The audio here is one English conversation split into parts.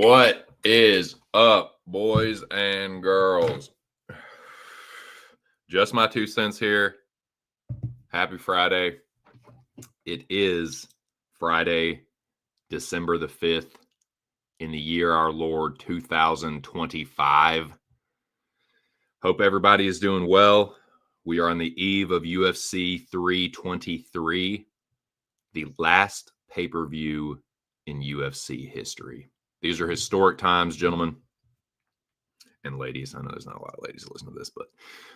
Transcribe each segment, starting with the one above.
What is up, boys and girls? Just my 2 cents here. Happy Friday. It is Friday, December the 5th in the year our Lord 2025. Hope everybody is doing well. We are on the eve of UFC 323, the last pay-per-view in UFC history. These are historic times, gentlemen and ladies. I know there's not a lot of ladies that listen to this, but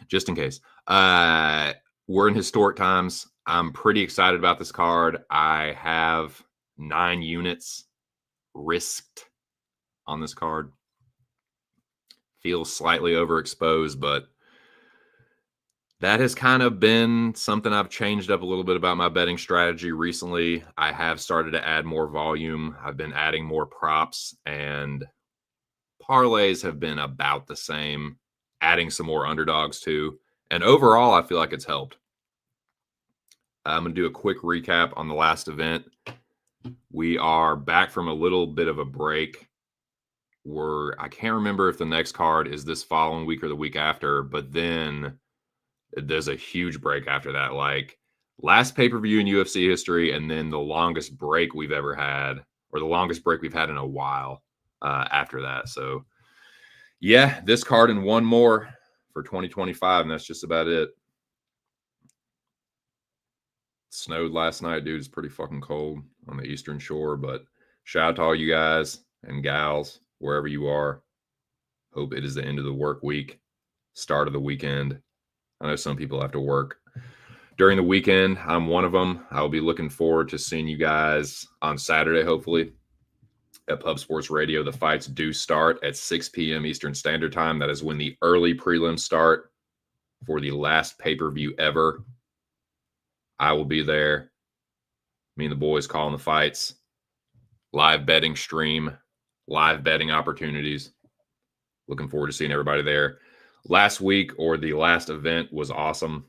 just in case. We're in historic times. I'm pretty excited about this card. I have 9 units risked on this card. Feels slightly overexposed, but that has kind of been something I've changed up a little bit about my betting strategy recently. I have started to add more volume. I've been adding more props, and parlays have been about the same, adding some more underdogs too. And overall, I feel like it's helped. I'm going to do a quick recap on the last event. We are back from a little bit of a break. I can't remember if the next card is this following week or the week after, but then there's a huge break after that. Like last pay-per-view in UFC history, and then the longest break we've ever had, or the longest break we've had in a while after that. So yeah, this card and one more for 2025, and that's just about it. Snowed last night, dude. It's pretty fucking cold on the Eastern Shore, but shout out to all you guys and gals, wherever you are. Hope it is the end of the work week, start of the weekend. I know some people have to work during the weekend. I'm one of them. I'll be looking forward to seeing you guys on Saturday, hopefully, at Pub Sports Radio. The fights do start at 6 p.m. Eastern Standard Time. That is when the early prelims start for the last pay-per-view ever. I will be there. Me and the boys calling the fights. Live betting stream. Live betting opportunities. Looking forward to seeing everybody there. Last week, or the last event, was awesome.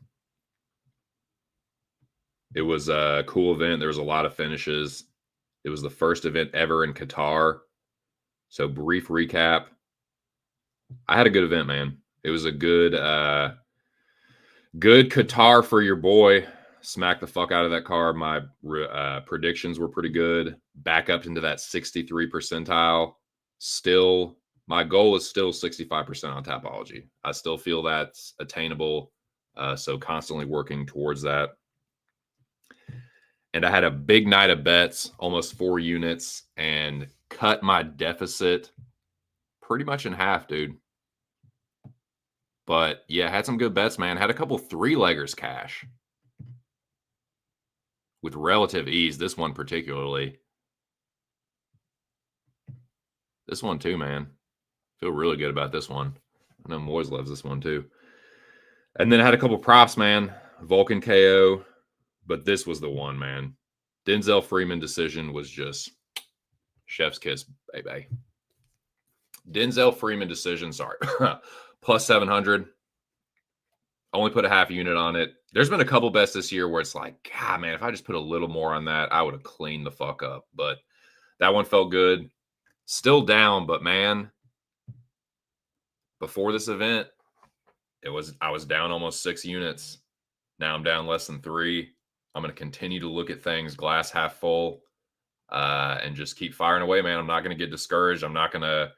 It was a cool event. There was a lot of finishes. It was the first event ever in Qatar. So brief recap. I had a good event, man. It was a good Qatar for your boy. Smacked the fuck out of that card. My predictions were pretty good. Back up into that 63 percentile. Still, my goal is still 65% on Tapology. I still feel that's attainable. So constantly working towards that. And I had a big night of bets, almost 4 units, and cut my deficit pretty much in half, dude. But yeah, had some good bets, man. Had a couple 3-leggers cash with relative ease. This one particularly. This one too, man. Feel really good about this one. I know Moiz loves this one too. And then I had a couple props, man. Vulcan KO. But this was the one, man. Denzel Freeman decision was just chef's kiss, baby. Denzel Freeman decision, sorry. Plus 700. Only put a half unit on it. There's been a couple bets this year where it's like, God, man, if I just put a little more on that, I would have cleaned the fuck up. But that one felt good. Still down, but man, before this event, I was down almost 6 units. Now I'm down less than 3. I'm going to continue to look at things glass half full and just keep firing away, man. I'm not going to get discouraged. I'm not going to,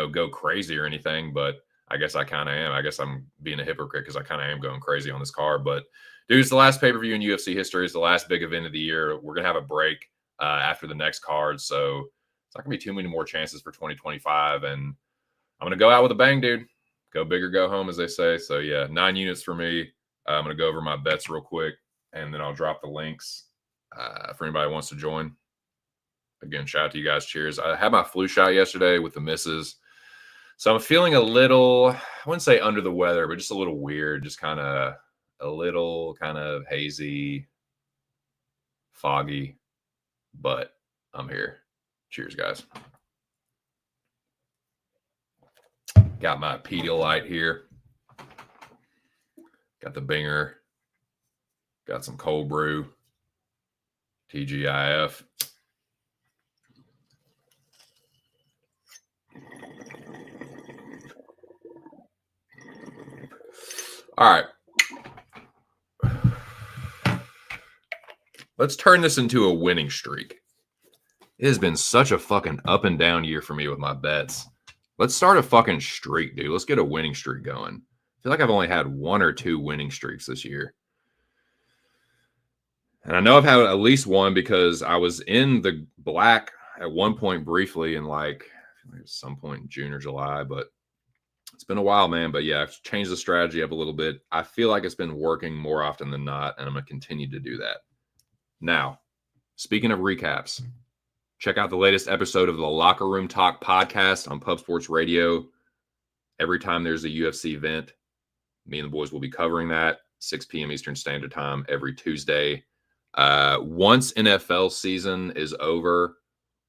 go crazy or anything, but I guess I kind of am. I guess I'm being a hypocrite because I kind of am going crazy on this card. But, dude, it's the last pay-per-view in UFC history. It's the last big event of the year. We're going to have a break after the next card, so it's not going to be too many more chances for 2025. And I'm going to go out with a bang, dude. Go big or go home, as they say. So, yeah, 9 units for me. I'm going to go over my bets real quick, and then I'll drop the links for anybody who wants to join. Again, shout out to you guys. Cheers. I had my flu shot yesterday with the missus. So I'm feeling a little, I wouldn't say under the weather, but just a little weird, just kind of a little kind of hazy, foggy, but I'm here. Cheers, guys. Got my Pedialyte here. Got the Binger. Got some cold brew. TGIF. All right. Let's turn this into a winning streak. It has been such a fucking up and down year for me with my bets. Let's start a fucking streak, dude. Let's get a winning streak going. I feel like I've only had 1 or 2 winning streaks this year. And I know I've had at least one because I was in the black at one point briefly in like some point in June or July, but it's been a while, man. But yeah, I've changed the strategy up a little bit. I feel like it's been working more often than not, and I'm going to continue to do that. Now, speaking of recaps, check out the latest episode of the Locker Room Talk podcast on Pub Sports Radio. Every time there's a UFC event, me and the boys will be covering that, 6 p.m. Eastern Standard Time every Tuesday. Once NFL season is over,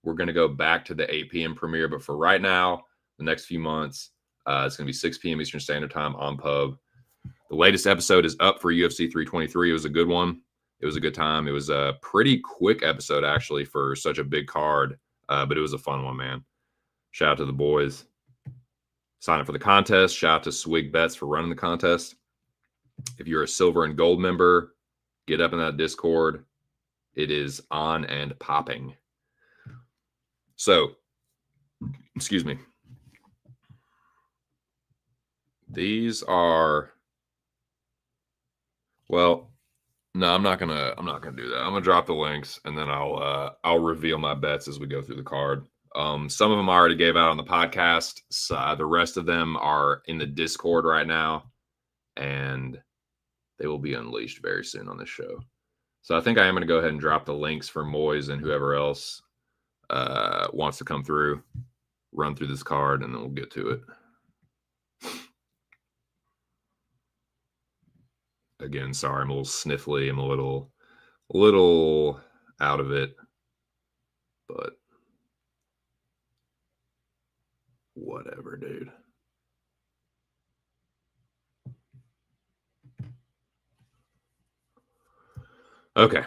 we're going to go back to the 8 p.m. premiere. But for right now, the next few months, it's going to be 6 p.m. Eastern Standard Time on Pub. The latest episode is up for UFC 323. It was a good one. It was a good time. It was a pretty quick episode, actually, for such a big card. But it was a fun one, man. Shout out to the boys. Sign up for the contest. Shout out to Swig Bets for running the contest. If you're a silver and gold member, get up in that Discord. It is on and popping. So, excuse me. These are, well, no, I'm not gonna do that. I'm gonna drop the links and then I'll reveal my bets as we go through the card. Some of them I already gave out on the podcast. So, the rest of them are in the Discord right now, and they will be unleashed very soon on this show. So I think I am going to go ahead and drop the links for Moiz and whoever else wants to come through, run through this card, and then we'll get to it. Again, sorry, I'm a little sniffly. I'm a little out of it, but whatever, dude. Okay.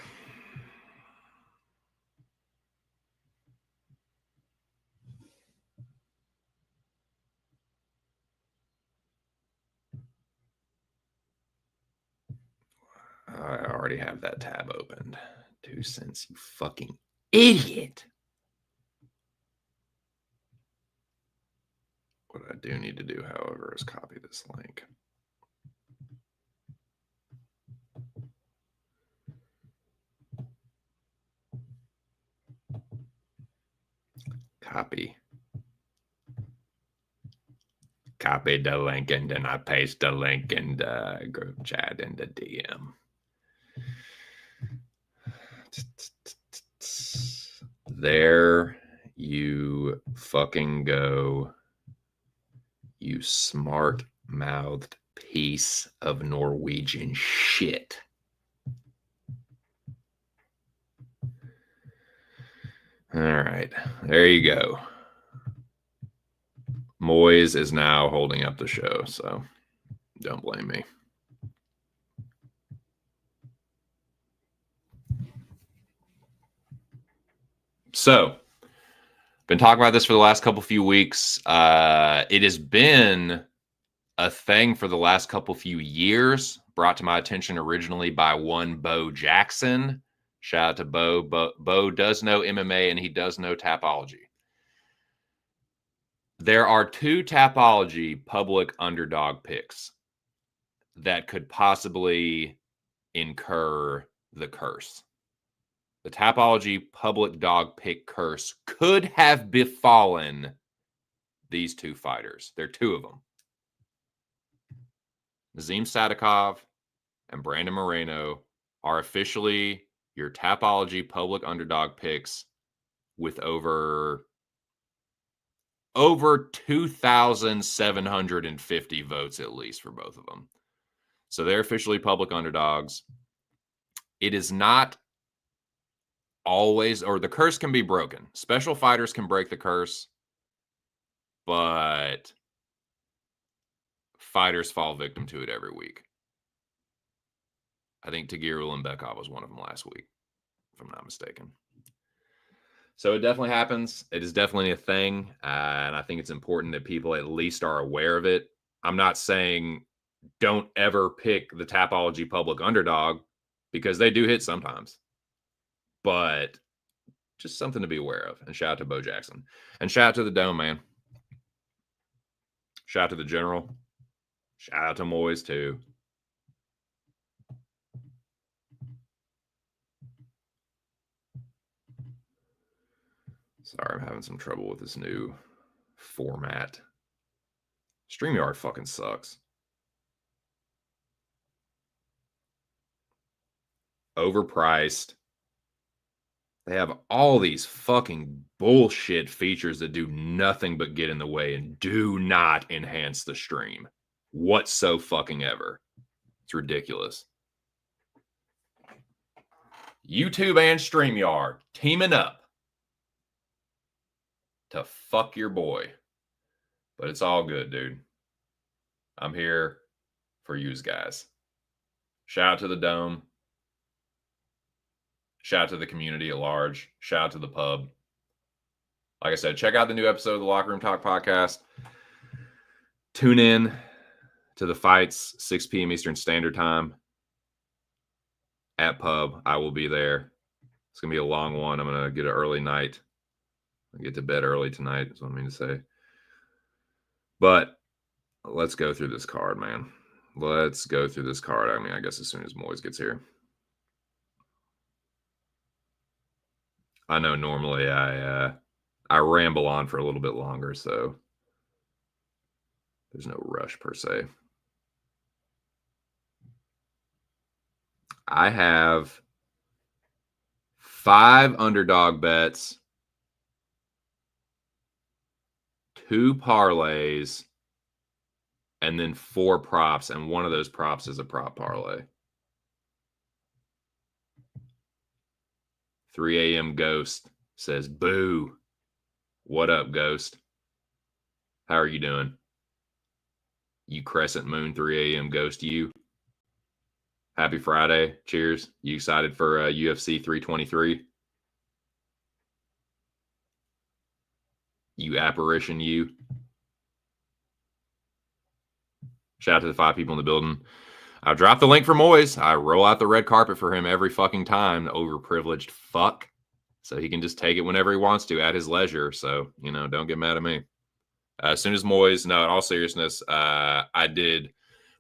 I already have that tab opened. 2 cents, you fucking idiot. What I do need to do, however, is copy this link. Copy the link, and then I paste the link in the group chat in the DM. There you fucking go, you smart-mouthed piece of Norwegian shit. All right, there you go. Moiz is now holding up the show, so don't blame me. So, been talking about this for the last few weeks. It has been a thing for the last few years, brought to my attention originally by one Bo Jackson. Shout out to Bo. Bo does know MMA and he does know Tapology. There are 2 Tapology public underdog picks that could possibly incur the curse. The Tapology public dog pick curse could have befallen these 2 fighters. There are 2 of them. Nazim Sadikov and Brandon Moreno are officially your Tapology public underdog picks with over 2,750 votes at least for both of them. So they're officially public underdogs. It is not always, or the curse can be broken. Special fighters can break the curse, but fighters fall victim to it every week. I think Tagir Ulanbekov was one of them last week, if I'm not mistaken. So it definitely happens. It is definitely a thing. And I think it's important that people at least are aware of it. I'm not saying don't ever pick the Tapology Public underdog because they do hit sometimes. But just something to be aware of. And shout out to Bo Jackson. And shout out to the Dome, man. Shout out to the General. Shout out to Moiz, too. Sorry, I'm having some trouble with this new format. StreamYard fucking sucks. Overpriced. They have all these fucking bullshit features that do nothing but get in the way and do not enhance the stream whatsoever. It's ridiculous. YouTube and StreamYard teaming up to fuck your boy. But it's all good, dude. I'm here for yous guys. Shout out to the Dome. Shout out to the community at large. Shout out to the pub. Like I said, check out the new episode of the Locker Room Talk podcast. Tune in to the fights, 6 p.m. Eastern Standard Time at pub. I will be there. It's going to be a long one. I'm going to get an early night. I'll get to bed early tonight, is what I mean to say. But let's go through this card, man. Let's go through this card. I mean, I guess as soon as Moiz gets here. I know normally I ramble on for a little bit longer, so there's no rush per se. I have 5 underdog bets, 2 parlays, and then 4 props, and one of those props is a prop parlay. 3 a.m. Ghost says, boo. What up, Ghost? How are you doing? You crescent moon 3 a.m. Ghost, you. Happy Friday. Cheers. You excited for UFC 323? You apparition, you. Shout out to the 5 people in the building. I dropped the link for Moiz. I roll out the red carpet for him every fucking time, the overprivileged fuck. So he can just take it whenever he wants to at his leisure. So, don't get mad at me. As soon as Moiz, no, in all seriousness, I did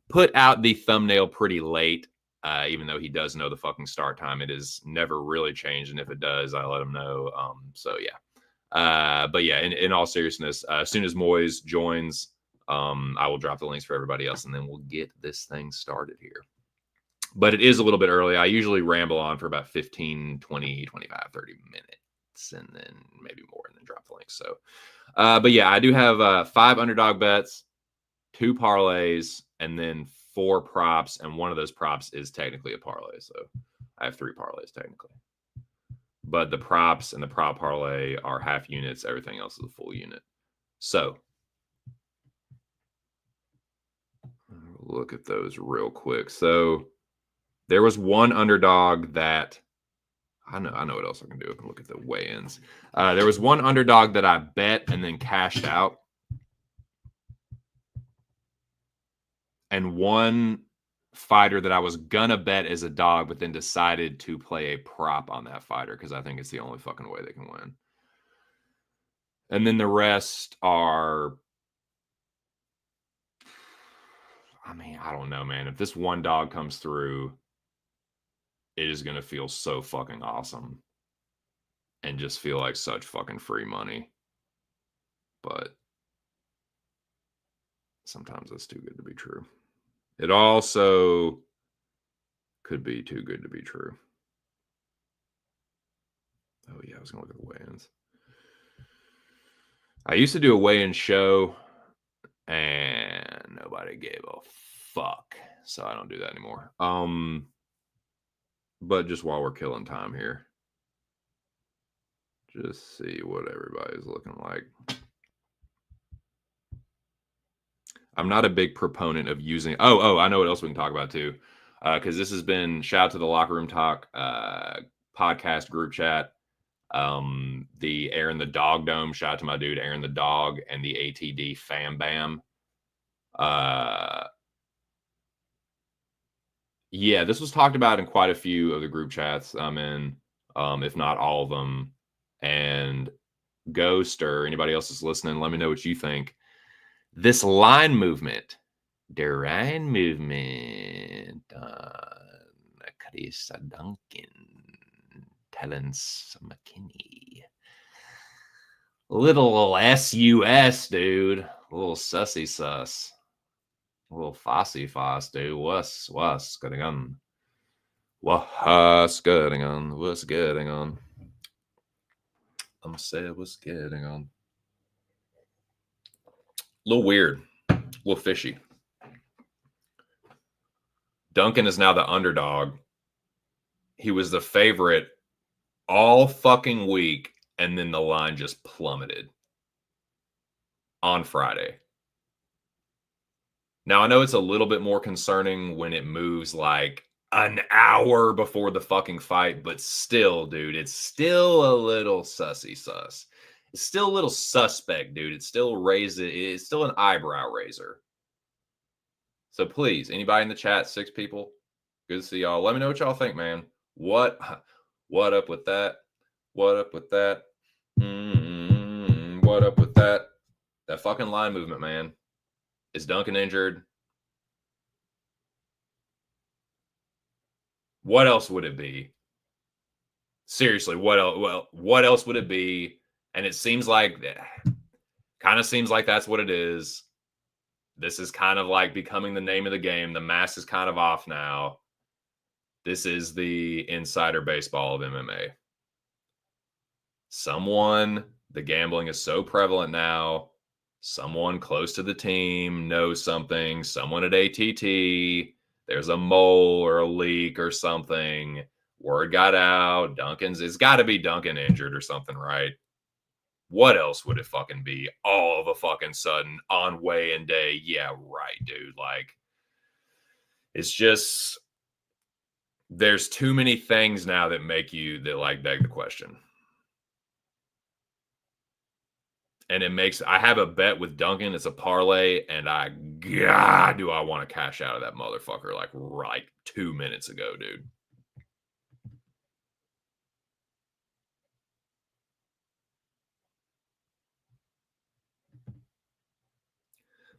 put out the thumbnail pretty late, even though he does know the fucking start time. It is never really changed. And if it does, I let him know. So, yeah. But yeah, in all seriousness, as soon as Moiz joins, I will drop the links for everybody else, and then we'll get this thing started here. But it is a little bit early. I usually ramble on for about 15, 20, 25, 30 minutes, and then maybe more, and then drop the links. So, but yeah, I do have 5 underdog bets, 2 parlays, and then 4 props, and one of those props is technically a parlay. So I have 3 parlays technically. But the props and the prop parlay are half units. Everything else is a full unit. So look at those real quick. So there was one underdog that I know what else I can do. I can look at the weigh-ins. There was one underdog that I bet and then cashed out. And one fighter that I was gonna bet as a dog, but then decided to play a prop on that fighter because I think it's the only fucking way they can win. And then the rest are, I mean, I don't know, man. If this one dog comes through, it is going to feel so fucking awesome and just feel like such fucking free money. But sometimes it's too good to be true. It also could be too good to be true. Oh, yeah, I was going to look at the weigh-ins. I used to do a weigh-in show, and nobody gave a fuck. So I don't do that anymore. But just while we're killing time here, just see what everybody's looking like. I'm not a big proponent of using. Oh, I know what else we can talk about too, because this has been shout out to the Locker Room Talk podcast group chat. The Aaron the Dog Dome. Shout out to my dude Aaron the Dog and the ATD Fam Bam. Yeah, this was talked about in quite a few of the group chats I'm in, if not all of them. And Ghost or anybody else that's listening, let me know what you think. This line movement, the line movement, Chris Duncan, Terence McKinney. Little SUS, dude. A little sussy sus. A little fossy foss, dude. What's going on? What's going on? What's going on? I'm saying what's going on. A little weird. A little fishy. Duncan is now the underdog. He was the favorite all fucking week, and then the line just plummeted on Friday. Now, I know it's a little bit more concerning when it moves like an hour before the fucking fight, but still, dude, it's still a little sussy sus. It's still a little suspect, dude. It's still an eyebrow raiser. So please, anybody in the chat, 6 people, good to see y'all. Let me know what y'all think, man. What up with that? What up with that? What up with that? That fucking line movement, man. Is Duncan injured? What else would it be? Seriously, what else? Well, what else would it be? And it seems like, kind of seems like that's what it is. This is kind of like becoming the name of the game. The mask is kind of off now. This is the insider baseball of MMA. The gambling is so prevalent now. Someone close to the team knows something. Someone at ATT, there's a mole or a leak or something. Word got out. It's got to be Duncan injured or something, right? What else would it fucking be all of a fucking sudden on weigh-in day? Yeah, right, dude. Like, it's just, there's too many things now that beg the question. And I have a bet with Duncan. It's a parlay, and God, do I want to cash out of that motherfucker like 2 minutes ago, dude.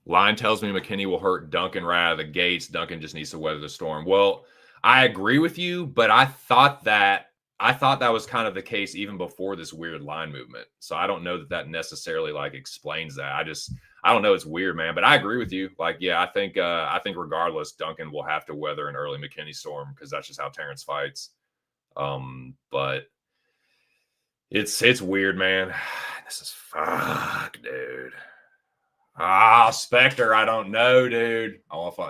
Line tells me McKinney will hurt Duncan right out of the gates. Duncan just needs to weather the storm. Well, I agree with you, but I thought that was kind of the case even before this weird line movement. So I don't know that necessarily explains that. I don't know. It's weird, man. But I agree with you. Yeah, I think regardless, Duncan will have to weather an early McKinney storm because that's just how Terrence fights. But it's weird, man. This is fuck, dude. Spectre, I don't know, dude.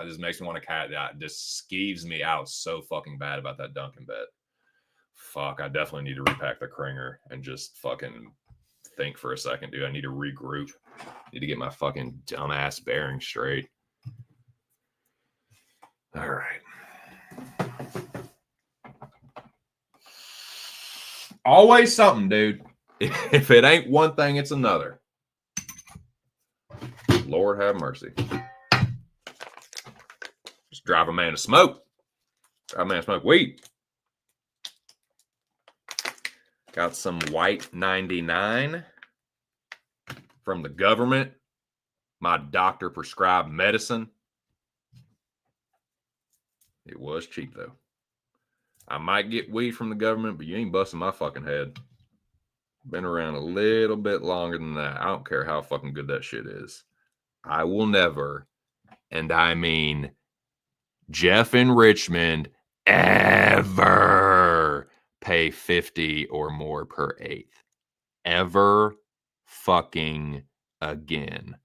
This makes me want to cat. That just skeeves me out so fucking bad about that Duncan bet. Fuck, I definitely need to repack the Kringer and just fucking think for a second, dude. I need to regroup. Need to get my fucking dumbass bearing straight. All right. Always something, dude. If it ain't one thing, it's another. Lord have mercy. Just drive a man to smoke. Drive a man to smoke weed. Got some white 99 from the government. My doctor prescribed medicine. It was cheap, though. I might get weed from the government, but you ain't busting my fucking head. Been around a little bit longer than that. I don't care how fucking good that shit is. I will never, and I mean Jeff in Richmond, ever pay 50 or more per eighth. Ever fucking again.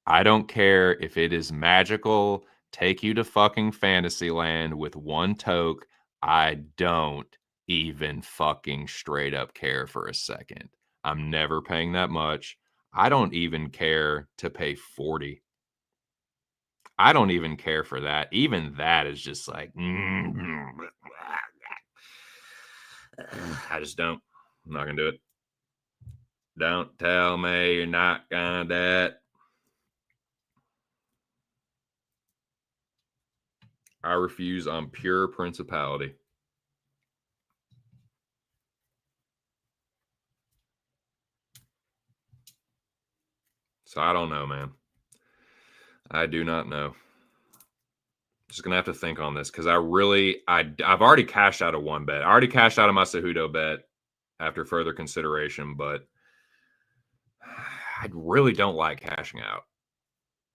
I don't care if it is magical, take you to fucking Fantasyland with one toke. I don't even fucking straight up care for a second. I'm never paying that much. I don't even care to pay 40. I don't even care for that. Even that is just like, I just don't. I'm not going to do it. Don't tell me you're not going to do it. I refuse on pure principality. So I don't know, man. I do not know. Just gonna have to think on this because I've already cashed out of one bet. I already cashed out of my Cejudo bet after further consideration, but I really don't like cashing out.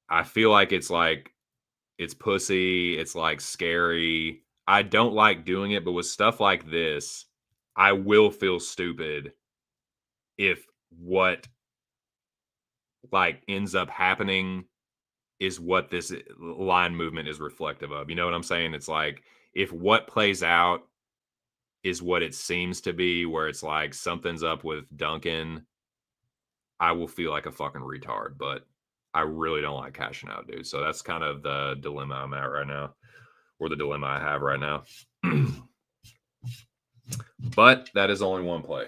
I feel like it's pussy, it's like scary. I don't like doing it, but with stuff like this, I will feel stupid if what like ends up happening is what this line movement is reflective of. You know what I'm saying? It's like if what plays out is what it seems to be, where it's like something's up with Duncan, I will feel like a fucking retard. But I really don't like cashing out, dude. So that's kind of the dilemma I'm at right now, or the dilemma I have right now. But that is only one play.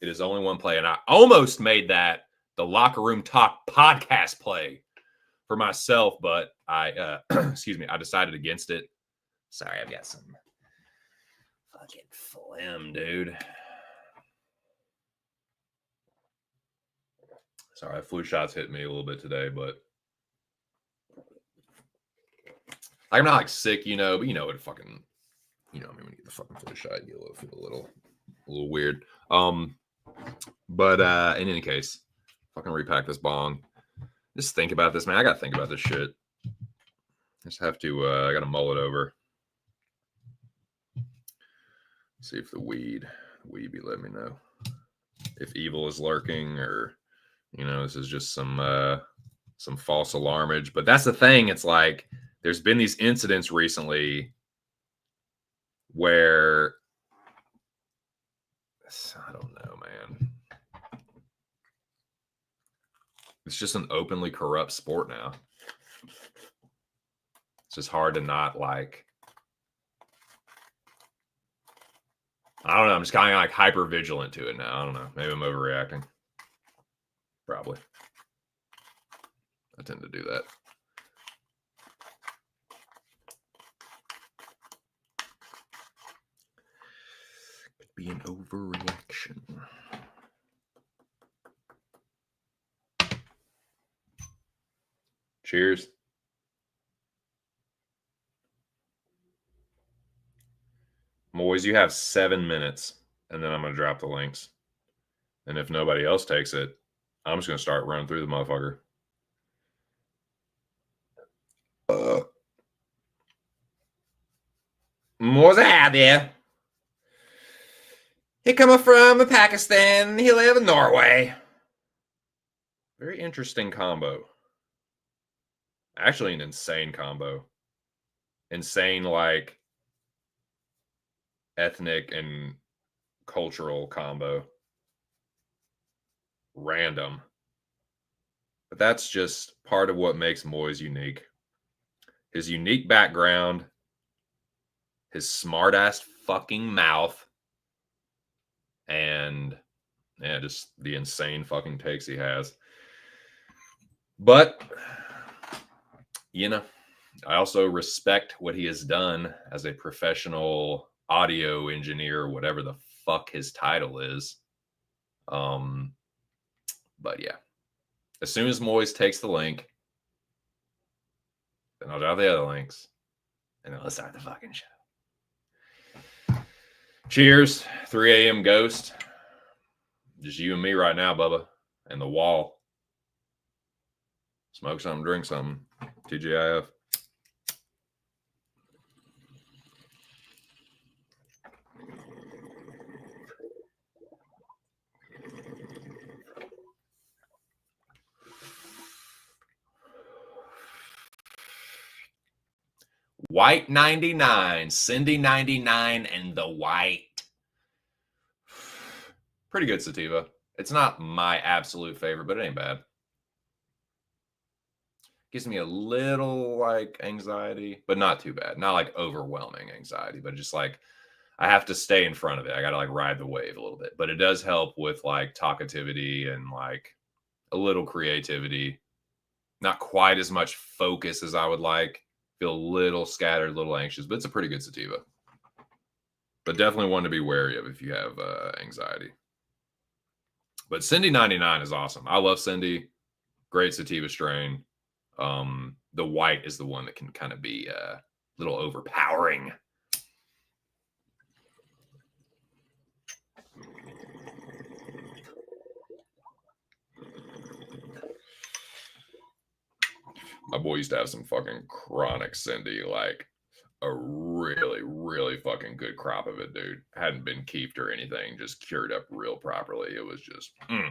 It is only one play. And I almost made that the Locker Room Talk podcast play for myself, but I excuse me, I decided against it. Sorry, I've got some fucking phlegm, dude. Sorry, flu shots hit me a little bit today, but I'm not like sick, you know, but you know what fucking, you know, I mean, when you get the fucking flu shot, you feel a little weird. But in any case, fucking repack this bong. Just think about this, man. I gotta think about this shit. I just have to, I gotta mull it over. See if the weed be letting me know if evil is lurking, or you know, this is just some false alarmage. But that's the thing. It's like there's been these incidents recently where I don't know, man. It's just an openly corrupt sport now. It's just hard to not like. I don't know. I'm just kind of like hyper vigilant to it now. I don't know. Maybe I'm overreacting. Probably. I tend to do that. Could be an overreaction. Cheers. Moiz, you have 7 minutes, and then I'm going to drop the links. And if nobody else takes it, I'm just going to start running through the motherfucker. What's that there? He come from Pakistan. He live in Norway. Very interesting combo. Actually, an insane combo. Insane, like, ethnic and cultural combo. Random. But that's just part of what makes Moiz unique. His unique background, his smart-ass fucking mouth, and yeah, just the insane fucking takes he has. But, you know, I also respect what he has done as a professional audio engineer, whatever the fuck his title is. But yeah, as soon as Moiz takes the link, then I'll drop the other links, and then let's start the fucking show. Cheers, 3 a.m. Ghost. Just you and me right now, Bubba, and the wall. Smoke something, drink something. TGIF. White 99, Cindy 99, and the white. Pretty good sativa. It's not my absolute favorite, but it ain't bad. Gives me a little like anxiety, but not too bad. Not like overwhelming anxiety, but just like I have to stay in front of it. I got to like ride the wave a little bit, but it does help with like talkativity and like a little creativity. Not quite as much focus as I would like Feel a little scattered, a little anxious, but it's a pretty good sativa. But definitely one to be wary of if you have anxiety. But Cindy 99 is awesome. I love Cindy. Great sativa strain. The white is the one that can kind of be a little overpowering. My boy used to have some fucking chronic Cindy, like a really, really fucking good crop of it, dude. Hadn't been keeped or anything, just cured up real properly. It was just, It's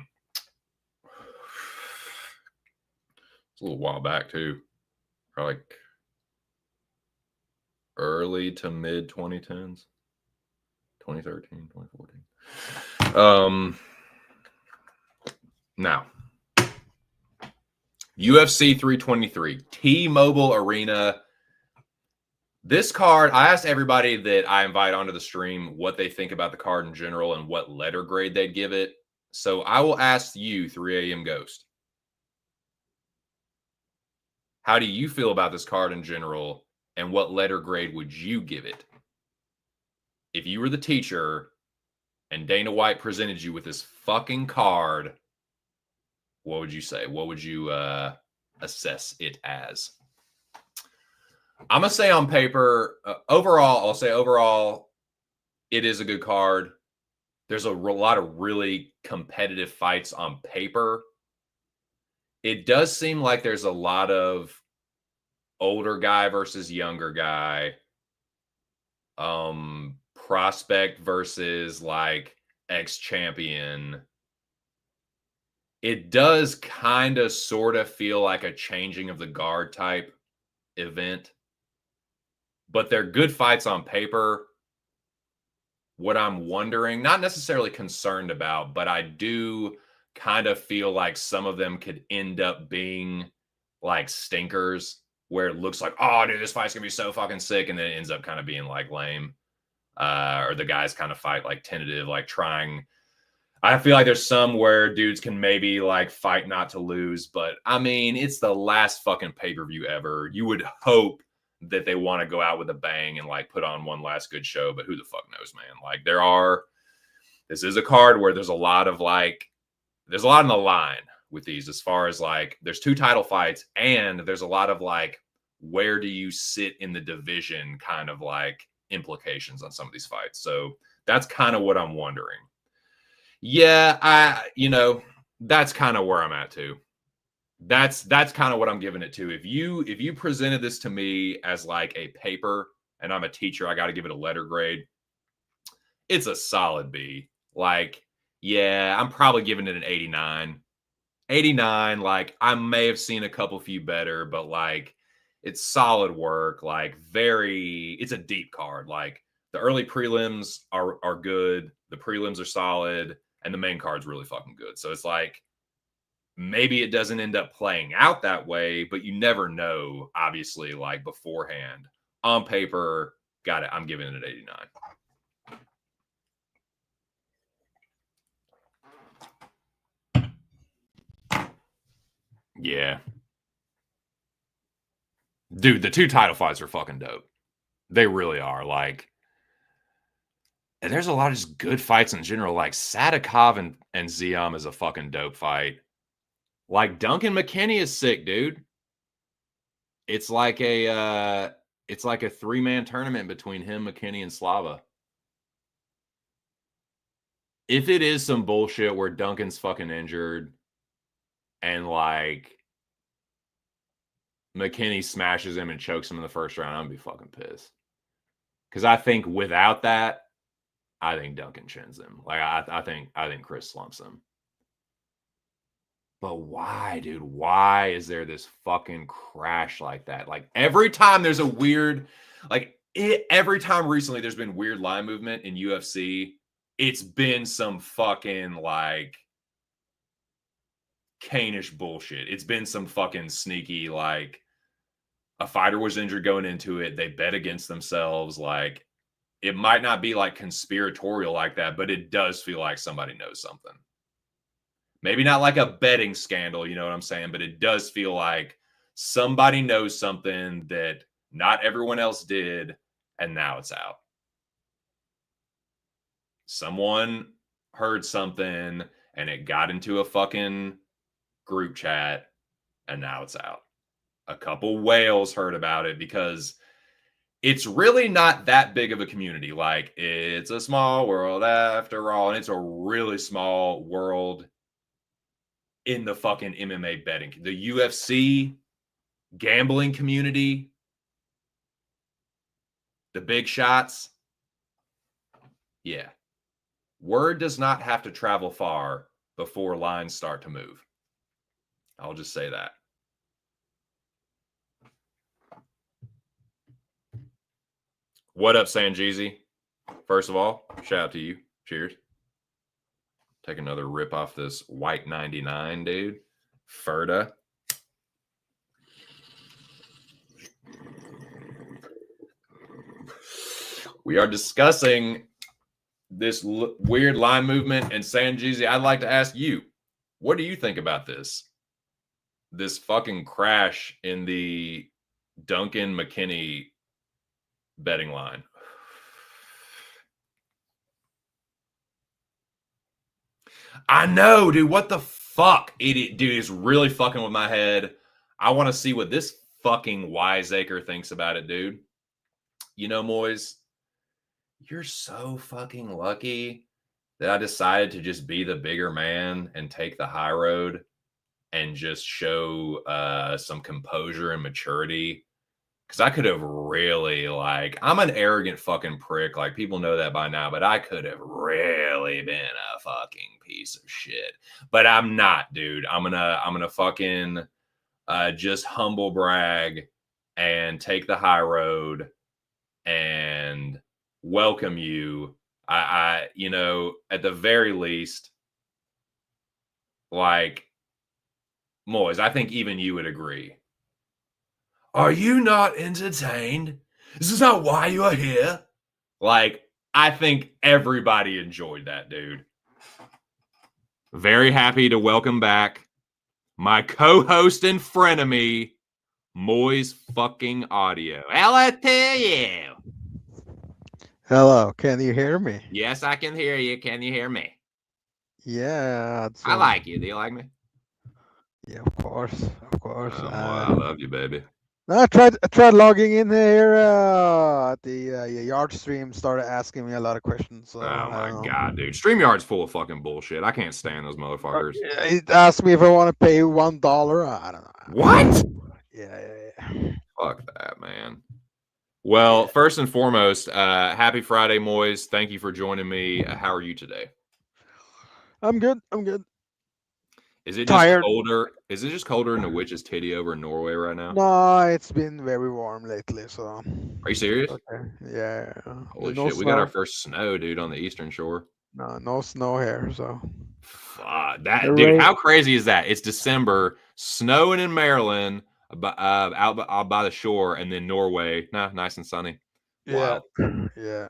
a little while back too. Probably like early to mid 2010s, 2013, 2014. Now, UFC 323, T-Mobile Arena. This card, I asked everybody that I invite onto the stream what they think about the card in general and what letter grade they'd give it. So I will ask you, 3 a.m. Ghost. How do you feel about this card in general, and what letter grade would you give it? If you were the teacher and Dana White presented you with this fucking card, what would you say? What would you assess it as? I'm going to say on paper, overall, it is a good card. There's a lot of really competitive fights on paper. It does seem like there's a lot of older guy versus younger guy, prospect versus like ex-champion. It does kind of sort of feel like a changing of the guard type event, but they're good fights on paper. What I'm wondering, not necessarily concerned about, but I do kind of feel like some of them could end up being like stinkers where it looks like, oh, dude, this fight's going to be so fucking sick. And then it ends up kind of being like lame. Or the guys kind of fight like tentative, like trying. I feel like there's some where dudes can maybe like fight not to lose. But I mean, it's the last fucking pay-per-view ever. You would hope that they want to go out with a bang and like put on one last good show, but who the fuck knows, man? Like this is a card where there's a lot on the line with these, as far as like, there's 2 title fights and there's a lot of like, where do you sit in the division kind of like implications on some of these fights. So that's kind of what I'm wondering. Yeah, that's kind of where I'm at too. That's kind of what I'm giving it to. If you presented this to me as like a paper and I'm a teacher, I got to give it a letter grade. It's a solid B. Like, yeah, I'm probably giving it an 89. 89, like I may have seen a couple few better, but like it's solid work. Like it's a deep card. Like the early prelims are good. The prelims are solid and the main card's really fucking good. So it's like, maybe it doesn't end up playing out that way, but you never know, obviously, like beforehand. On paper, got it. I'm giving it an 89. Yeah. Dude, the 2 title fights are fucking dope. They really are. Like, and there's a lot of just good fights in general. Like Sadikov and Ziam is a fucking dope fight. Like Duncan McKinney is sick, dude. It's like a 3-man tournament between him, McKinney, and Slava. If it is some bullshit where Duncan's fucking injured and like McKinney smashes him and chokes him in the first round, I'm gonna be fucking pissed. Because I think without that, I think Duncan chins him. Like I think Chris slumps him. But why, dude? Why is there this fucking crash like that? Like every time there's a weird, every time recently there's been weird line movement in UFC, it's been some fucking like Kane-ish bullshit. It's been some fucking sneaky, like a fighter was injured going into it. They bet against themselves. Like it might not be like conspiratorial like that, but it does feel like somebody knows something. Maybe not like a betting scandal, you know what I'm saying? But it does feel like somebody knows something that Not everyone else did, and now it's out. Someone heard something and it got into a fucking group chat, and now it's out. A couple whales heard about it because it's really not that big of a community. Like, it's a small world after all, and it's a really small world in the fucking MMA betting, the UFC gambling community, the big shots. Yeah. Word does not have to travel far before lines start to move. I'll just say that. What up, Sanjeezy? First of all, shout out to you. Cheers. Take another rip off this white 99, dude. Ferda. We are discussing this weird line movement, and Sanjeezy, I'd like to ask you, what do you think about this? This fucking crash in the Duncan McKinney betting line. I know, dude. What the fuck? Idiot, dude, it's really fucking with my head. I want to see what this fucking wiseacre thinks about it, dude. You know, Moiz, you're so fucking lucky that I decided to just be the bigger man and take the high road and just show some composure and maturity. Because I could have really, like, I'm an arrogant fucking prick. Like, people know that by now, but I could have really been a fucking piece of shit. But I'm not, dude. I'm gonna fucking just humble brag and take the high road and welcome you. I you know, at the very least, like, Moiz, I think even you would agree. Are you not entertained? This is not why you are here. Like, I think everybody enjoyed that, dude. Very happy to welcome back my co-host and frenemy, Moiz fucking Audio. Hello to you. Hello, can you hear me? Yes, I can hear you. Can you hear me? Yeah, I like you. Do you like me? Yeah, of course, of course. Well, I love you, baby. I tried logging in here. The Yard stream started asking me a lot of questions, so Oh I my don't know. god, dude. StreamYard's full of fucking bullshit. I can't stand those motherfuckers. It asked me if I want to pay $1. I don't know. What? Yeah. Fuck that, man. Well, first and foremost, happy Friday, Moiz. Thank you for joining me. How are you today? I'm good. I'm good. Is it just Tired. colder? Is it just colder in the witch's titty over in Norway right now? No, it's been very warm lately, so. Are you serious? Okay. Yeah. Holy No shit, we got our snow. first snow, dude, on the eastern shore. No snow here, so. Fuck The that, dude. rain. How crazy is that? It's December, snowing in Maryland, out by the shore, and then Norway, nice and sunny. Yeah. Wild. Yeah.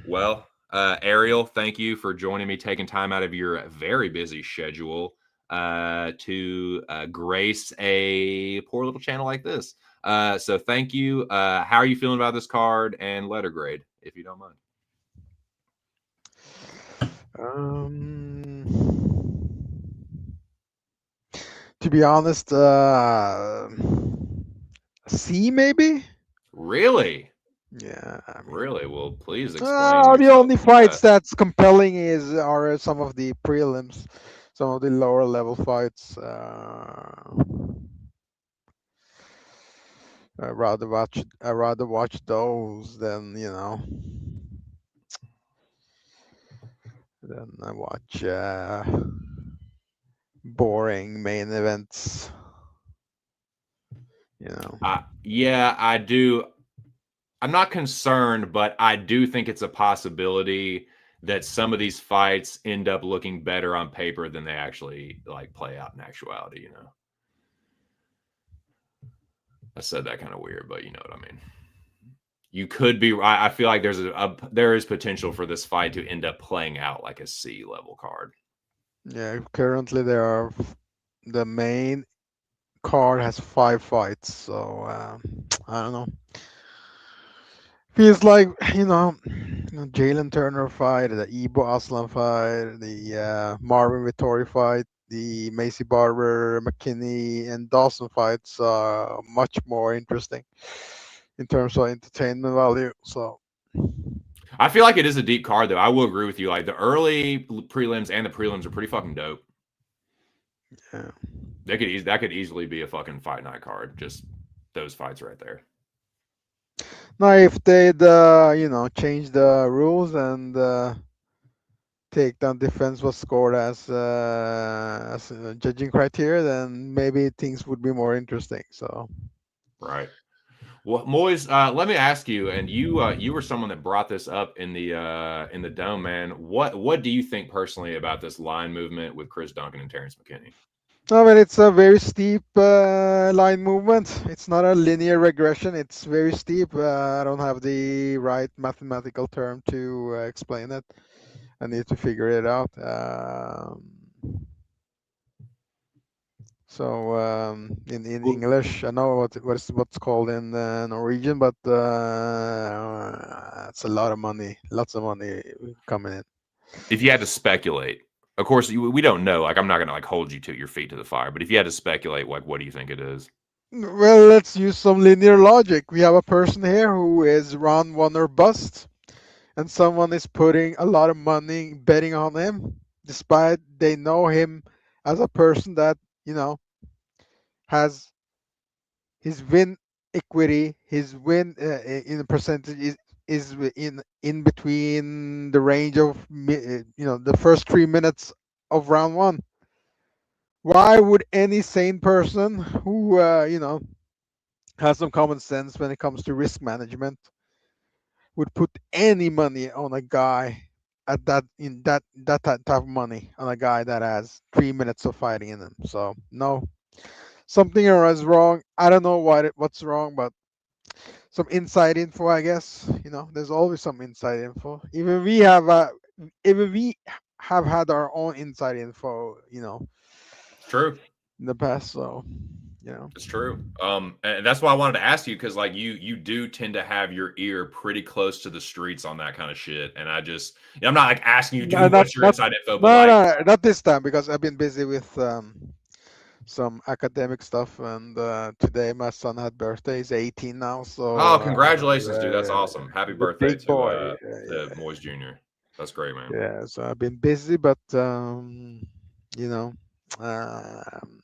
Well, Ariel, thank you for joining me, taking time out of your very busy schedule to grace a poor little channel like this. So thank you. How are you feeling about this card and letter grade, if you don't mind? To be honest, C maybe. Really? Yeah, I mean, Really? Well, please explain the yourself. only fights that's compelling are some of the prelims, some of the lower level fights. I rather watch those than than I watch boring main events. Yeah, I do. I'm not concerned, but I do think it's a possibility that some of these fights end up looking better on paper than they actually like play out in actuality, you know. I said that kind of weird, but you know what I mean. You could be right. I feel like there is potential for this fight to end up playing out like a C level card. Yeah, currently the main card has 5 fights, so I don't know. Feels like Jalen Turner fight, the Ebo Aslan fight, the Marvin Vittori fight, the Macy Barber, McKinney, and Dawson fights are much more interesting in terms of entertainment value. So I feel like it is a deep card, though. I will agree with you. Like the early prelims and the prelims are pretty fucking dope. yeah. That could easily be a fucking fight night card. Just those fights right there. Now, if they'd change the rules and takedown defense was scored as a judging criteria, then maybe things would be more interesting. So Right. Well, Moiz, let me ask you, and you were someone that brought this up in the dome, man. What do you think personally about this line movement with Chris Duncan and Terrence McKinney? no, but it's a very steep line movement. It's not a linear regression. It's very steep. I don't have the right mathematical term to explain it. I need to figure it out. So in Well, English, I know what's called in Norwegian, but it's a lot of money, lots of money coming in. if you had to speculate, of course, we don't know. Like, I'm not gonna like hold you to your feet to the fire, but if you had to speculate, like, what do you think it is? Well, let's use some linear logic. We have a person here who is round one or bust, and someone is putting a lot of money betting on him, despite they know him as a person that has his win equity, his win in percentage is in between the range of the first 3 minutes of round one. Why would any sane person who has some common sense when it comes to risk management would put any money on a guy at that type of money on a guy that has 3 minutes of fighting in him? So no, something is wrong. I don't know what's wrong, but some inside info, I guess. There's always some inside info. Even we have had our own inside info, It's true. in the past. So, you know, It's true. And that's why I wanted to ask you because like you do tend to have your ear pretty close to the streets on that kind of shit. And I'm not like asking you, no, dude, not what's your not inside info, but no, like, no, not this time because I've been busy with some academic stuff, and today my son had birthday. He's 18 now, so oh, congratulations, dude. That's yeah, awesome. Happy he's a birthday big boy. to Moise Jr. That's great, man. Yeah. So I've been busy, but you know, um,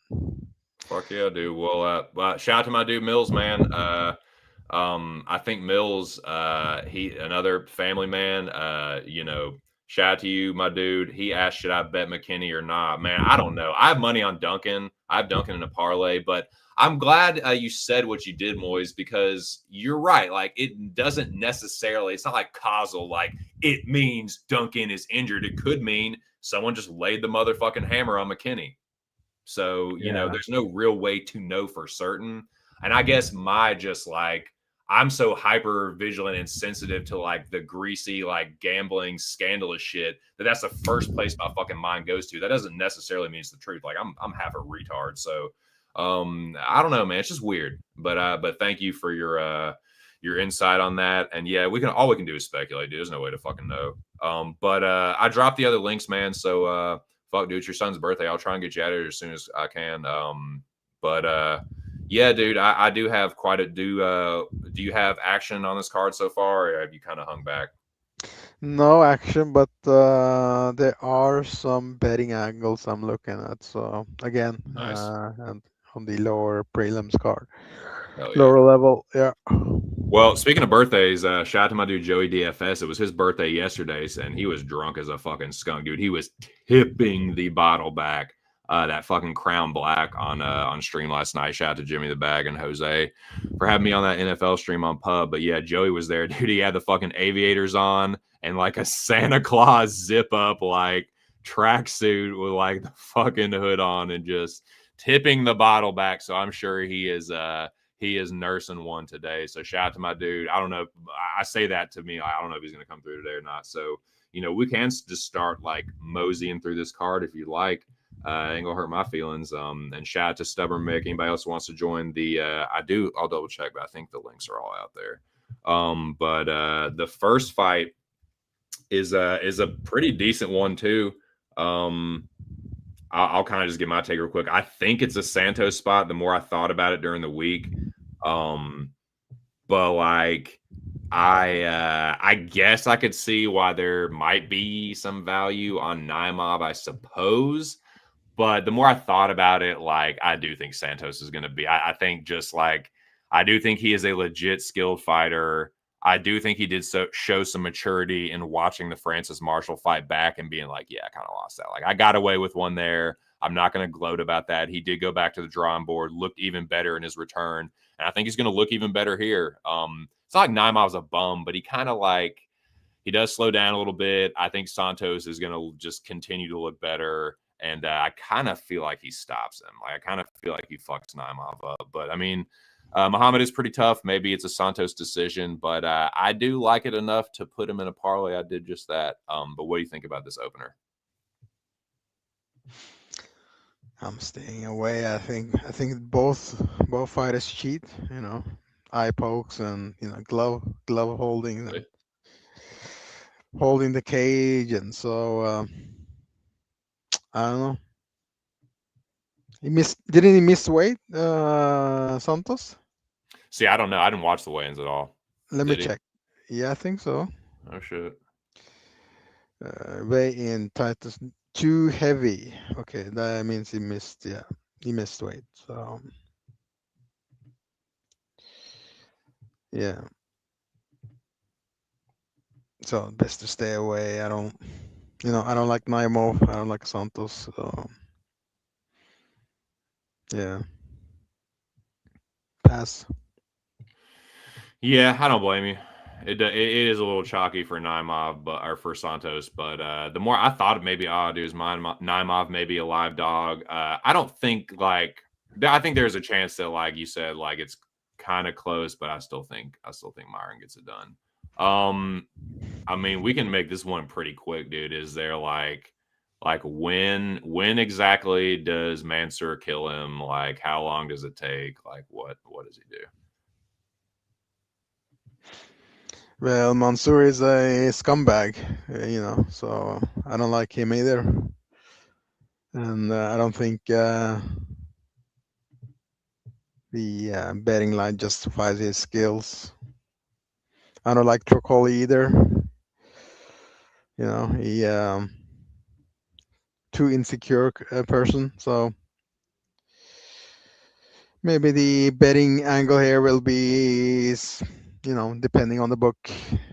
Fuck yeah, dude. Well, shout out to my dude Mills, man. I think Mills, he another family man. Shout out to you, my dude. He asked, should I bet McKinney or not? Man, I don't know. I have money on Duncan. I have Duncan in a parlay, but I'm glad you said what you did, Moise, because you're right. Like it doesn't necessarily. It's not like causal. Like it means Duncan is injured. It could mean someone just laid the motherfucking hammer on McKinney. So, yeah. there's no real way to know for certain. And I guess my just like, I'm so hyper vigilant and sensitive to like the greasy, like gambling, scandalous shit that's the first place my fucking mind goes to. That doesn't necessarily mean it's the truth. Like I'm half a retard. So, I don't know, man. It's just weird. But thank you for your insight on that. And yeah, all we can do is speculate, dude. There's no way to fucking know. But I dropped the other links, man. So, fuck, dude, it's your son's birthday. I'll try and get you out of here as soon as I can. But yeah, dude, I do have quite a do you have action on this card so far, or have you kind of hung back? No action, but there are some betting angles I'm looking at. So again, Nice. and on the lower prelims card, Hell yeah. lower level, yeah. Well, speaking of birthdays, shout out to my dude Joey DFS. It was his birthday yesterday, and he was drunk as a fucking skunk, dude. He was tipping the bottle back. That fucking Crown Black on stream last night. Shout out to Jimmy the Bag and Jose for having me on that NFL stream on Pub. But yeah, Joey was there, dude. He had the fucking aviators on and like a Santa Claus zip up like tracksuit with like the fucking hood on and just tipping the bottle back. So I'm sure he is nursing one today. So shout out to my dude. I don't know. I say that to me. I don't know if he's going to come through today or not. So, we can just start like moseying through this card if you like. Ain't gonna hurt my feelings. And shout out to Stubborn Mick. Anybody else wants to join the I'll double check, but I think the links are all out there. But the first fight is a pretty decent one too. I'll kind of just get my take real quick. I think it's a Santos spot. The more I thought about it during the week, but like I guess I could see why there might be some value on Naimov, I suppose. But the more I thought about it, like I do think Santos is going to be. I think just like I do think he is a legit skilled fighter. I do think he did show some maturity in watching the Francis Marshall fight back and being like, yeah, I kind of lost that. Like I got away with one there. I'm not going to gloat about that. He did go back to the drawing board, looked even better in his return, and I think he's going to look even better here. It's not like Naimov's a bum, but he kind of like he does slow down a little bit. I think Santos is going to just continue to look better. And I kind of feel like he stops him. Like I kind of feel like he fucks Naimov up. But I mean, Muhammad is pretty tough. Maybe it's a Santos decision, but I do like it enough to put him in a parlay. I did just that. But what do you think about this opener? I'm staying away. I think both fighters cheat. Eye pokes and glove holding and holding the cage, and so I don't know. Didn't he miss weight, Santos? See, I don't know. I didn't watch the weigh-ins at all. Let me Did he? check. Yeah, I think so. Oh shit. Weigh in Titus too heavy. Okay, that means he missed. Yeah, he missed weight. So yeah, so best to stay away. I don't like Naimo. I don't like Santos. So yeah, pass. Yeah, I don't blame you. It is a little chalky for Naimov, or for Santos, but the more I thought maybe dude, is Naimov maybe a live dog. I don't think like I think there's a chance that like you said like it's kind of close, but I still think Myron gets it done. I mean we can make this one pretty quick, dude. Is there like when exactly does Mansour kill him? Like how long does it take? Like what does he do? Well, Mansour is a scumbag, so I don't like him either, and I don't think the betting line justifies his skills. I don't like Trocoli either. He too insecure person. So maybe the betting angle here will be, depending on the book,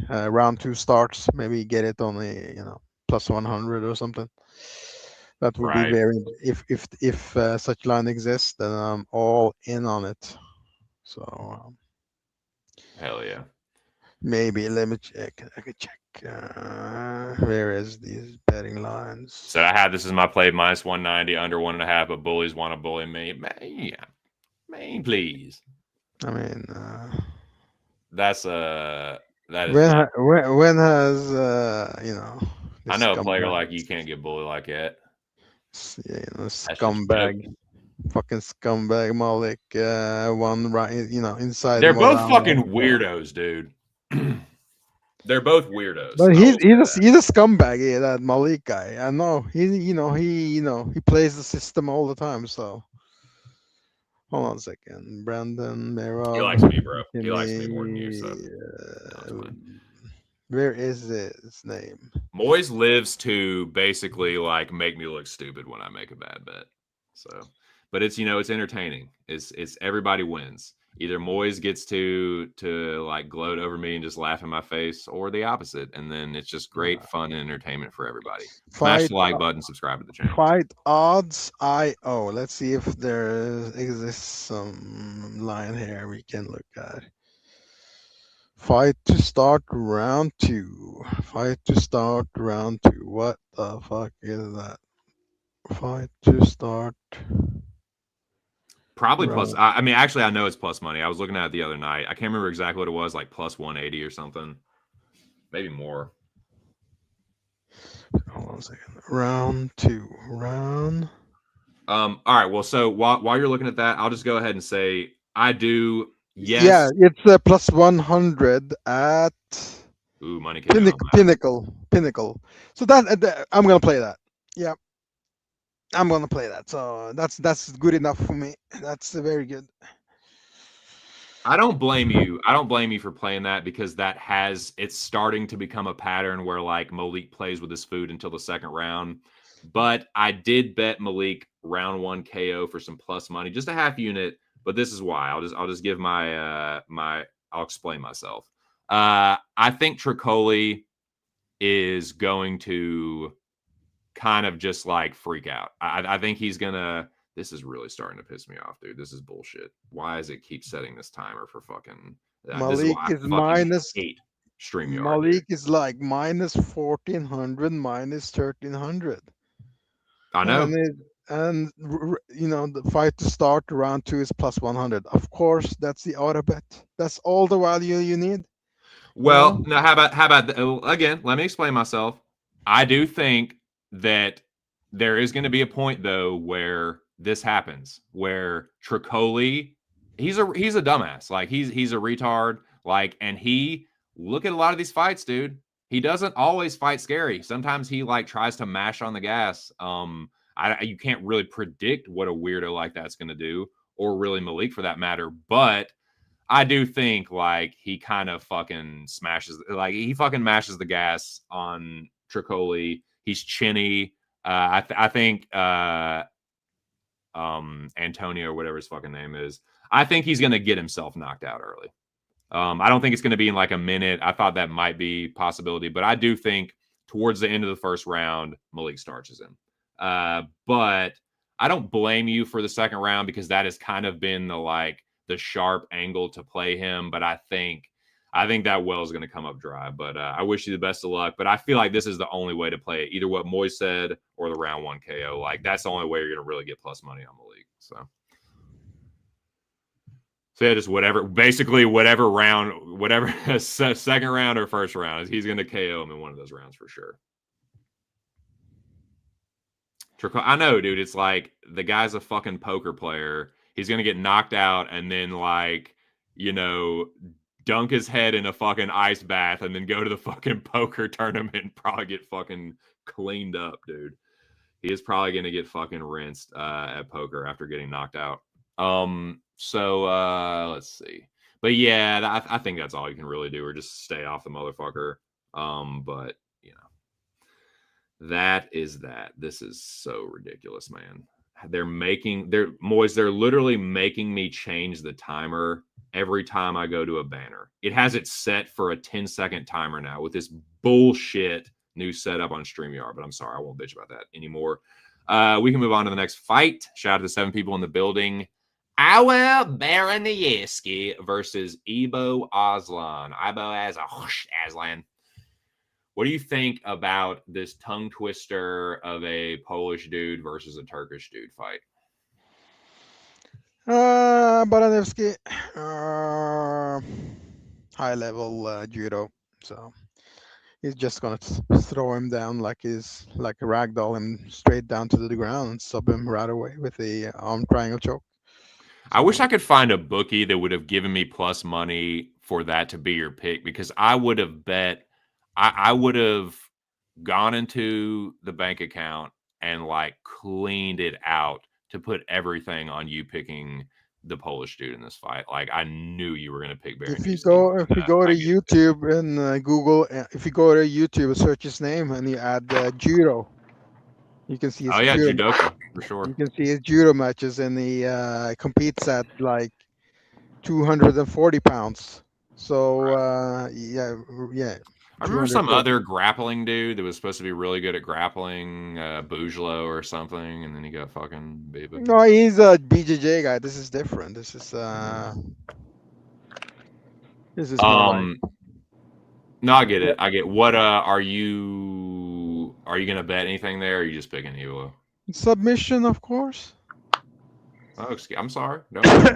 round 2 starts. Maybe get it on a plus 100 or something. That would be Right. very. If such line exists, then I'm all in on it. So Hell yeah. maybe let me check. I could check. Where is these betting lines? So I have this as my play minus 190, under 1.5, but bullies want to bully me. Man, please. I mean, That is when not. when has I this know a player scumbag, like you can't get bullied like that. That's just a joke. scumbag, fucking scumbag Malik won right, inside They're more both round. fucking weirdos, dude. They're both weirdos. But I will say that. he's a scumbag, yeah, that Malik guy. I know he plays the system all the time. So hold on a second, Brandon He Merov. likes me, bro. Give He likes me more than you. me So no, it's fine. where is his name? Moiz lives to basically like make me look stupid when I make a bad bet. So, but it's it's entertaining. It's everybody wins. Either Moiz gets to like gloat over me and just laugh in my face, or the opposite, and then it's just great fun and entertainment for everybody. Smash Fight the like button, subscribe to the channel. Fight odds IO. Let's see if there exists some line here we can look at. Fight to start round 2. Fight to start round 2. What the fuck is that? Fight to start. Probably round. plus. I mean, actually, I know it's plus money. I was looking at it the other night. I can't remember exactly what it was, like plus 180 or something, maybe more. Hold on a second. Round 2. All right. Well, so while you're looking at that, I'll just go ahead and say I do. Yeah, Yes. it's plus 100 at Ooh, money came in on that. Pinnacle. So I'm gonna play that. Yeah, I'm gonna play that. So that's good enough for me. That's very good. I don't blame you. I don't blame you for playing that because it's starting to become a pattern where like Malik plays with his food until the second round. But I did bet Malik round one KO for some plus money, just a half unit. But this is why. I'll just give my I'll explain myself. I think Tricoli is going to kind of just like freak out. I think he's gonna. This is really starting to piss me off, dude. This is bullshit. Why does it keep setting this timer for fucking? This is Malik why I is fucking minus. hate StreamYard, dude. Malik is like minus 1400, minus 1300, I and know. the fight to start round two is plus 100. Of course, that's the auto bet. That's all the value you need. You Well, know, now how about again? Let me explain myself. I do think that there is going to be a point though where this happens, where Tricoli, he's a dumbass. Like he's a retard. Like, and he look at a lot of these fights, dude. He doesn't always fight scary. Sometimes he like tries to mash on the gas. You can't really predict what a weirdo like that's going to do, or really Malik for that matter. But I do think like he kind of fucking smashes, like he fucking mashes the gas on Tricoli. He's chinny. I think Antonio, whatever his fucking name is, I think he's gonna get himself knocked out early. I don't think it's gonna be in like a minute. I thought that might be a possibility, but I do think towards the end of the first round, Malik starches him. But I don't blame you for the second round because that has kind of been the sharp angle to play him. But I think that well is going to come up dry. But I wish you the best of luck. But I feel like this is the only way to play it. Either what Moy said or the round one KO. Like that's the only way you're going to really get plus money on the league. So yeah, just basically whatever round, whatever second round or first round, he's going to KO him in one of those rounds for sure. I know, dude. It's like the guy's a fucking poker player. He's gonna get knocked out and then dunk his head in a fucking ice bath and then go to the fucking poker tournament and probably get fucking cleaned up, dude. He is probably gonna get fucking rinsed at poker after getting knocked out. So let's see. But yeah, I think that's all you can really do, or just stay off the motherfucker. But that is that. This is so ridiculous, man. They're literally making me change the timer every time I go to a banner. It has it set for a 10-second timer now with this bullshit new setup on StreamYard, but I'm sorry, I won't bitch about that anymore. We can move on to the next fight. Shout out to the 7 people in the building. Our Baranowski versus Ibo Aslan. Aslan. What do you think about this tongue twister of a Polish dude versus a Turkish dude fight? Baranowski, high level judo. So he's just gonna throw him down like a ragdoll him straight down to the ground and sub him right away with the arm triangle choke. I wish I could find a bookie that would have given me plus money for that to be your pick, because I would have bet I would have gone into the bank account and like cleaned it out to put everything on you picking the Polish dude in this fight. Like I knew you were going to pick If you Baranowski. go to YouTube and Google, if you go to YouTube, search his name and you add judo, you can see his Oh yeah, judo. judoka for sure. You can see his judo matches, and he competes at like 240 pounds. So yeah. I remember some other grappling dude that was supposed to be really good at grappling, Bujlo or something, and then he got fucking baby. No, he's a BJJ guy. This is different. This is more like. No, I get it. I get what are you gonna bet anything there, or are you just picking Evo? Submission, of course. Oh, I'm sorry.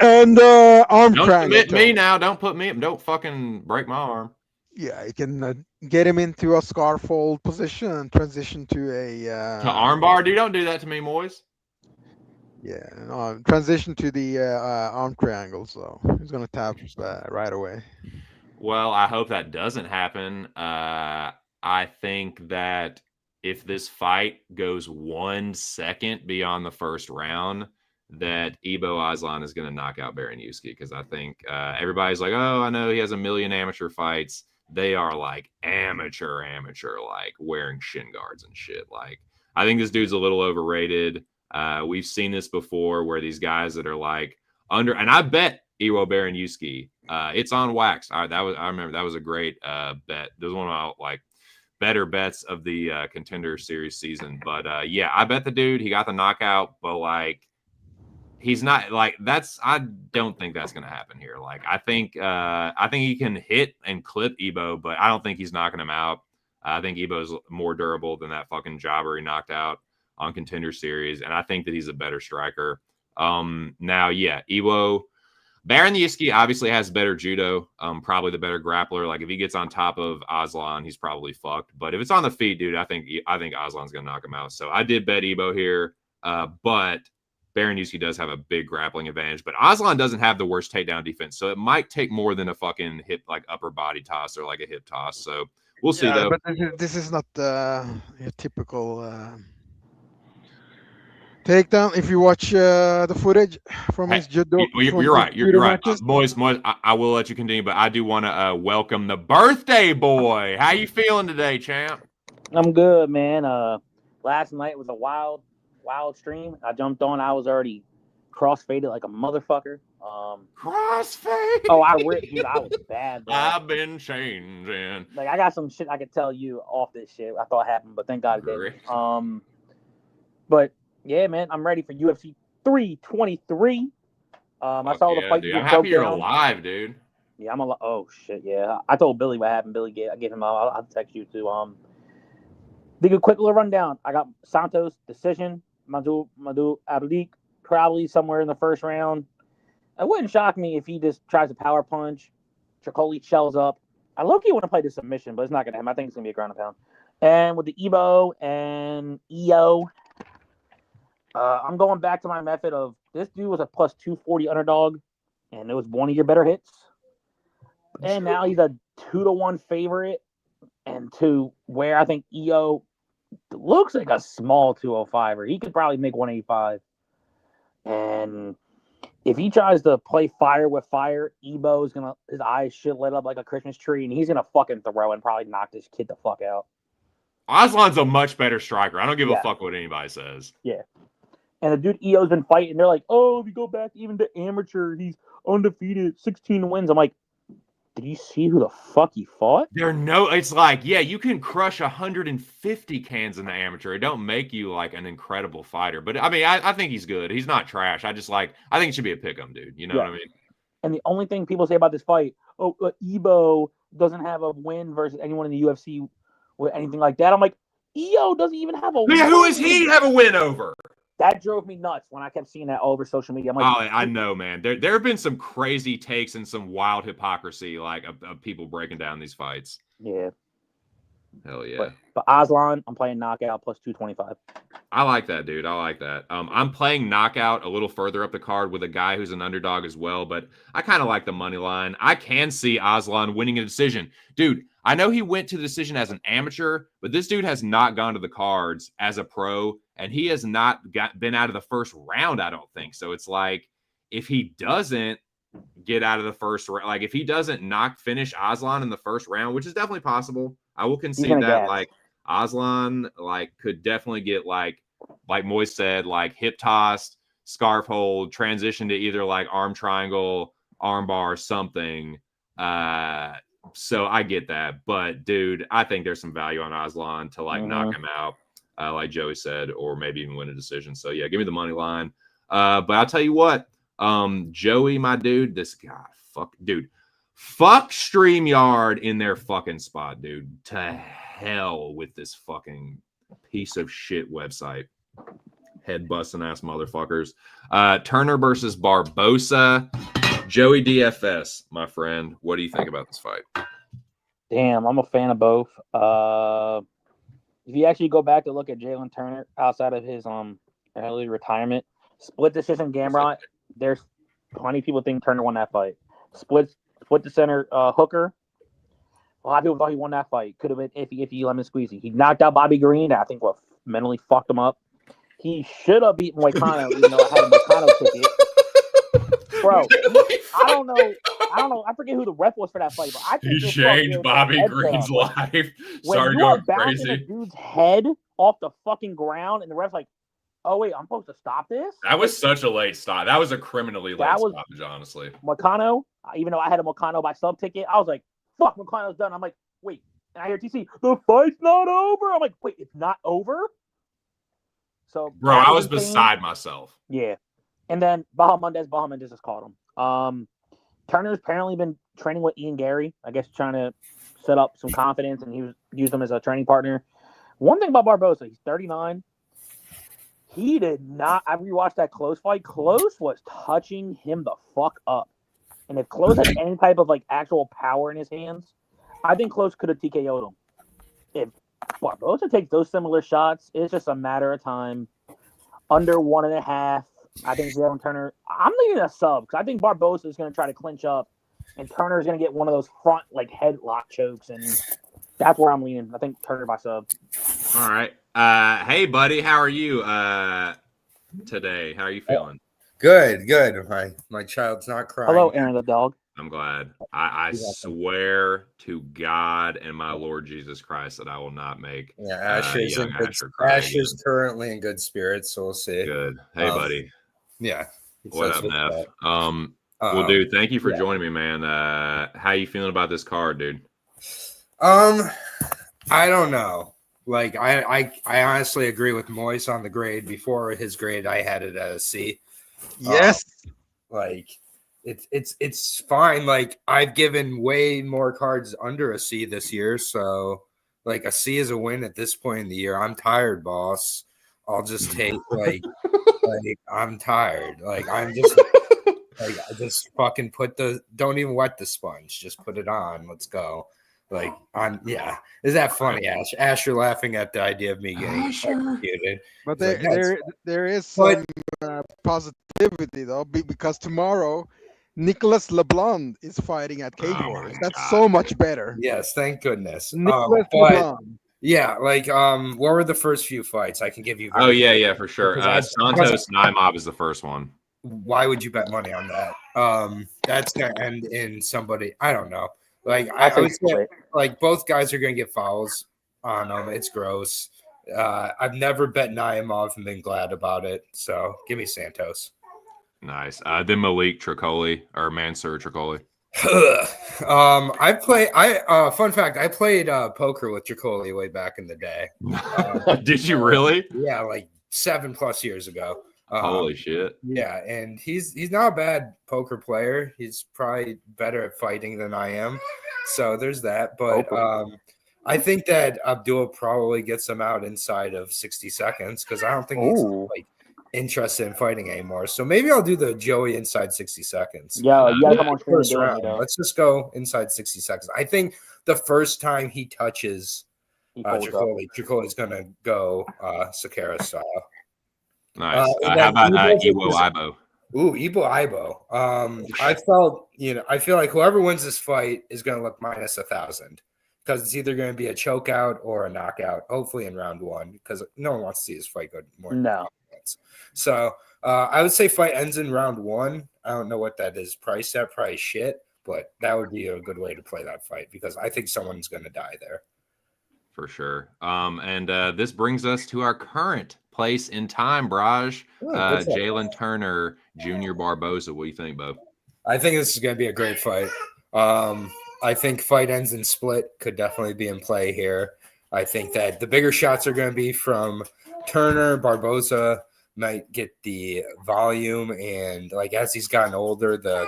And arm don't triangle. Don't me now. Don't put me. Don't fucking break my arm. Yeah, you can get him into a scarf hold position and transition to a to armbar. Dude, don't do that to me, Moiz. Yeah, no, transition to the arm triangle, so he's gonna tap Interesting. right away. Well, I hope that doesn't happen. I think that if this fight goes 1 second beyond the first round, that Ibo Aslan is going to knock out Baranowski because I think everybody's like, oh, I know he has a million amateur fights. They are like amateur, like wearing shin guards and shit. Like, I think this dude's a little overrated. We've seen this before where these guys that are like under, and I bet Iwo Baranowski. It's on wax. I remember that was a great bet. That was one of my like better bets of the contender series season. But yeah, I bet the dude he got the knockout, but like he's not like that's I don't think that's gonna happen here. Like I think he can hit and clip Ebo, but I don't think he's knocking him out. I think Ebo's more durable than that fucking jobber he knocked out on contender series, and I think that he's a better striker. Now, yeah, Ebo Baranowski obviously has better judo, probably the better grappler. Like if he gets on top of Aslan, he's probably fucked. But if it's on the feet, dude, I think Aslan's gonna knock him out. So I did bet Ebo here, but Baranowski does have a big grappling advantage. But Aslan doesn't have the worst takedown defense, so it might take more than a fucking hip like upper body toss or like a hip toss. So we'll see Yeah, though. but this is not your typical takedown. If you watch the footage from Hey, his judo you're from his right. You're judo right. matches, Moiz, I will let you continue, but I do want to welcome the birthday boy. How you feeling today, champ? I'm good, man. Last night was a wild stream. I jumped on. I was already crossfaded like a motherfucker. Crossfade. Oh, dude. I was bad, bro. I've been changing. Like I got some shit I could tell you off this shit. I thought happened, but thank God it Great. didn't. But yeah, man, I'm ready for UFC 323. I saw the fight dude. get I'm broke happy you're down. alive, dude. Yeah, I'm alive. Oh shit, yeah. I told Billy what happened. I gave him. I'll text you too. Dig a quick little rundown. I got Santos decision. Madu Ablik probably somewhere in the first round. It wouldn't shock me if he just tries to power punch. Tricoli shells up. I low-key want to play the submission, but it's not going to happen. I think it's going to be a ground and pound. And with the Ebo and EO, I'm going back to my method of this dude was a plus 240 underdog, and it was one of your better hits. And now he's a 2-1 favorite, and to where I think EO looks like a small 205 or he could probably make 185. And if he tries to play fire with fire, Ebo is gonna his eyes should lit up like a Christmas tree, and he's gonna fucking throw and probably knock this kid the fuck out. Aslan's a much better striker. I don't give a Yeah. fuck what anybody says. Yeah. And the dude EO's been fighting. They're like, oh, if you go back even to amateur, he's undefeated, 16 wins. I'm like, did you see who the fuck he fought? It's like, yeah, you can crush 150 cans in the amateur. It don't make you like an incredible fighter. But I mean, I think he's good. He's not trash. I think it should be a pick'em, dude. You know what I mean? And the only thing people say about this fight, Ebo doesn't have a win versus anyone in the UFC with anything like that. I'm like, EO doesn't even have a win. Who is he have a win over? That drove me nuts when I kept seeing that all over social media. I'm like, oh, I know, man. There have been some crazy takes and some wild hypocrisy, like of people breaking down these fights. Yeah. Hell yeah. But Aslan, I'm playing knockout plus 225. I like that, dude. I like that. I'm playing knockout a little further up the card with a guy who's an underdog as well, but I kind of like the money line. I can see Aslan winning a decision. Dude, I know he went to the decision as an amateur, but this dude has not gone to the cards as a pro, and he has not been out of the first round, I don't think. So it's like, if he doesn't get out of the first round, like if he doesn't finish Aslan in the first round, which is definitely possible, I will concede that, like, Aslan could definitely get like Moiz said, like hip tossed, scarf hold, transition to either like arm triangle, arm bar, something. So I get that, but dude, I think there's some value on Aslan to like knock him out, like Joey said, or maybe even win a decision. So yeah, give me the money line. But I'll tell you what, Joey, my dude, this guy, fuck StreamYard in their fucking spot, dude. To hell with this fucking piece of shit website. Head busting ass motherfuckers. Turner versus Barbosa. Joey DFS, my friend. What do you think about this fight? Damn, I'm a fan of both. If you actually go back to look at Jalen Turner outside of his early retirement, Split decision Gamrot. There's plenty of people think Turner won that fight. Split the center Hooker. A lot of people thought he won that fight. Could have been if he lemon squeezy. He knocked out Bobby Green. I think what mentally fucked him up. He should have beaten Moicano, even though I had a Moicano ticket. Bro, I don't know. I forget who the ref was for that fight, but I think he changed Bobby Green's life. When you are bouncing a dude's head off the fucking ground, and the ref's like, "Oh wait, I'm supposed to stop this." That was such a late stop. That was a criminally late stoppage, honestly. Moicano, even though I had a Moicano by sub ticket, I was like, "Fuck, Moicano's done." I'm like, "Wait," and I hear TC, "The fight's not over." I'm like, "Wait, it's not over?" So, bro, I was beside myself. Yeah. And then Baja Mendez just called him. Turner's apparently been training with Ian Gary, I guess trying to set up some confidence, and he used him as a training partner. One thing about Barboza, he's 39. He did not. I rewatched that Close fight. Close was touching him the fuck up. And if Close had any type of like actual power in his hands, I think Close could have TKO'd him. If Barboza takes those similar shots, it's just a matter of time. Under 1.5. I think Jalen Turner. I'm leaning a sub because I think Barboza is going to try to clinch up, and Turner is going to get one of those front like headlock chokes, and that's where I'm leaning. I think Turner by sub. All right. Hey, buddy, how are you today? How are you feeling? Good. My child's not crying. Hello, Aaron the dog. I'm glad. I swear to God and my Lord Jesus Christ that I will not make Asher's currently in good spirits, so we'll see. Good. Hey, buddy. Yeah. What up, Neff? Well, dude, thank you for joining me, man. How you feeling about this card, dude? I don't know. Like, I honestly agree with Moiz on the grade. Before his grade, I had it at a C. Yes. Like, it's fine. Like, I've given way more cards under a C this year, so like a C is a win at this point in the year. I'm tired, boss. I'll just take like I'm tired. Like I'm just like I just fucking don't even wet the sponge. Just put it on. Let's go. Like is that funny, Ash? Ash, you're laughing at the idea of me getting executed. But there is some positivity though, because tomorrow Nicholas LeBlanc is fighting at Cage Warriors. That's so much better. Yes, thank goodness. Nicholas LeBlanc. Yeah, like what were the first few fights? I can give you. Yeah, for sure. Santos Naimov is the first one. Why would you bet money on that? That's gonna end in somebody. I don't know. Like I would say, like both guys are gonna get fouls on them. It's gross. I've never bet Naimov and been glad about it. So give me Santos. Nice. Then Malik Tricoli or Mansour Tricoli. Fun fact, I played poker with Tricoli way back in the day. Did you really? Yeah, like 7+ years ago. Holy shit. Yeah, and he's not a bad poker player. He's probably better at fighting than I am. So there's that. But I think that Abdul probably gets him out inside of 60 seconds because I don't think he's like interested in fighting anymore. So maybe I'll do the Joey inside 60 seconds. Yeah, come on first round. Let's just go inside 60 seconds. I think the first time he touches Tricoli's gonna go Sakara style. Nice. How about Iwo Ibo? Ooh, Ibo Ibo. I feel like whoever wins this fight is gonna look minus 1,000 because it's either going to be a chokeout or a knockout, hopefully in round one, because no one wants to see this fight go more. No. So I would say fight ends in round one. I don't know what that is priced at, probably shit, but that would be a good way to play that fight because I think someone's going to die there. For sure. And this brings us to our current place in time, Braj. Jalen Turner, Junior Barboza. What do you think, Bo? I think this is going to be a great fight. I think fight ends in split could definitely be in play here. I think that the bigger shots are going to be from Turner. Barboza might get the volume, and like as he's gotten older, the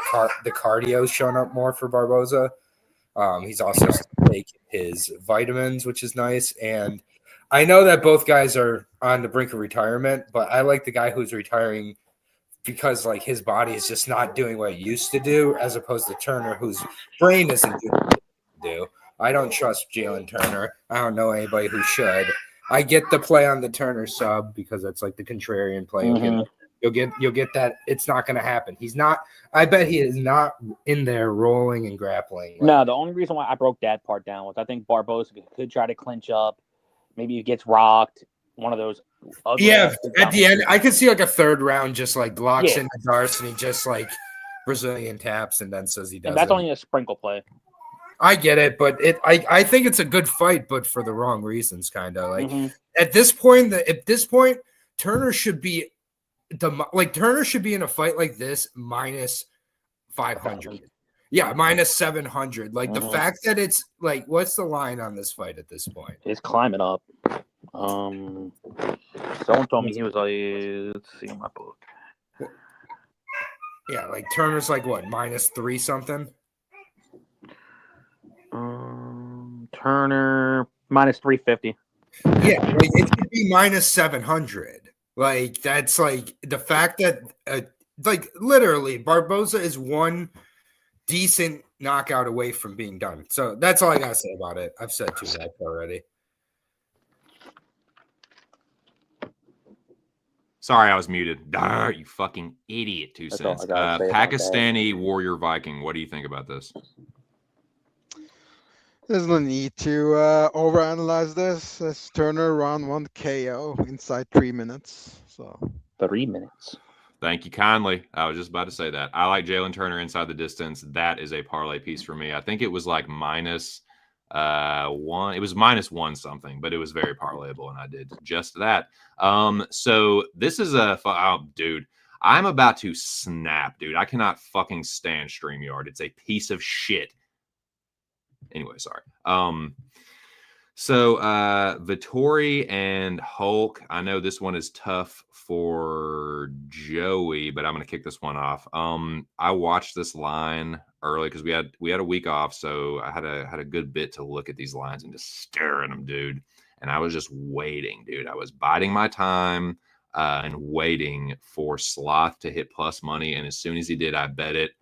cardio's shown up more for Barboza. He's also taking his vitamins, which is nice. And I know that both guys are on the brink of retirement, but I like the guy who's retiring because like his body is just not doing what it used to do, as opposed to Turner, whose brain isn't doing what it used to do. I don't trust Jalen Turner. I don't know anybody who should. I get the play on the Turner sub because that's like the contrarian play. Mm-hmm. You'll get that. It's not going to happen. He's not. I bet he is not in there rolling and grappling. No, the only reason why I broke that part down was I think Barbosa could try to clinch up. Maybe he gets rocked. One of those. Yeah, at the end, I could see like a third round just like locks Yeah. in the darts and he just like Brazilian taps and then says he does. And that's only a sprinkle play. I get it, but I think it's a good fight, but for the wrong reasons, kind of like at this point. Turner should be Turner should be in a fight like this minus 500. Yeah, minus 700. Like the fact that it's like, what's the line on this fight at this point? It's climbing up. Someone told me he was like, let's see in my book. Yeah, like Turner's like what, minus 3 something? Turner minus 350. Yeah, like it could be minus 700. Like that's like the fact that like literally Barbosa is one decent knockout away from being done. So that's all I gotta say about it. I've said too much already. Sorry, I was muted. Darn, you fucking idiot. 2 cents. Pakistani Warrior Viking. What do you think about this? There's no need to overanalyze this. It's Turner round 1 KO inside 3 minutes. So 3 minutes. Thank you kindly. I was just about to say that. I like Jalen Turner inside the distance. That is a parlay piece for me. I think it was like minus 1. It was minus 1 something, but it was very parlayable, and I did just that. So this is dude. I'm about to snap, dude. I cannot fucking stand StreamYard. It's a piece of shit. Anyway, sorry. So Vettori and Hulk. I know this one is tough for Joey, but I'm gonna kick this one off. I watched this line early because we had a week off, so I had a good bit to look at these lines and just stare at them, dude. And I was just waiting, dude. I was biding my time and waiting for Sloth to hit plus money, and as soon as he did, I bet it.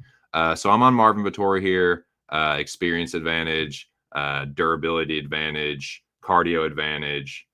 So I'm on Marvin Vettori here. Experience advantage, durability advantage, cardio advantage,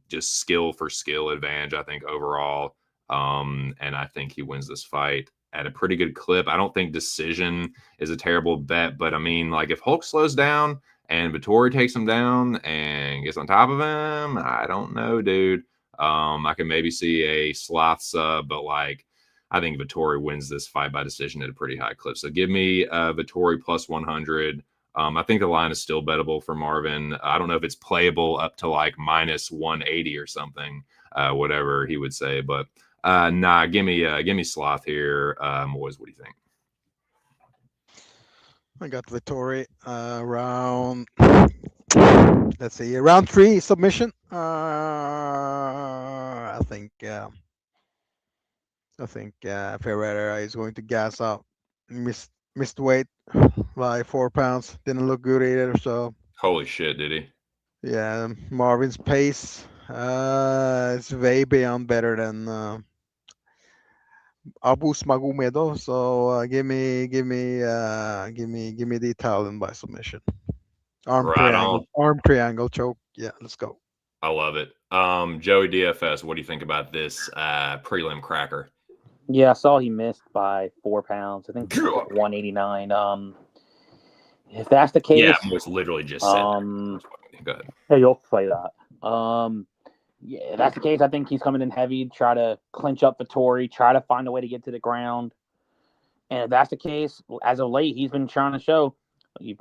just skill for skill advantage, I think, overall. And I think he wins this fight at a pretty good clip. I don't think decision is a terrible bet, but I mean, like, if Hulk slows down and Vettori takes him down and gets on top of him, I don't know, dude. I can maybe see a Sloth sub, but like, I think Vettori wins this fight by decision at a pretty high clip. So give me Vettori plus 100. I think the line is still bettable for Marvin. I don't know if it's playable up to like minus 180 or something, whatever he would say. But nah, give me Sloth here. Moiz, what do you think? I got Vettori round. Let's see, round 3 submission. I think Ferreira is going to gas out. Missed weight by 4 pounds. Didn't look good either. So Holy shit, did he? Yeah, Marvin's pace is way beyond better than Abu Smagumedo. So give me the Italian by submission. Arm triangle choke. Yeah, let's go. I love it. Joey DFS, what do you think about this prelim cracker? Yeah, I saw he missed by 4 pounds. I think 189. If that's the case, yeah, was literally just said. Go ahead. Hey, you'll play that. Yeah, if that's the case, I think he's coming in heavy, try to clinch up Vettori, try to find a way to get to the ground. And if that's the case, as of late, he's been trying to show.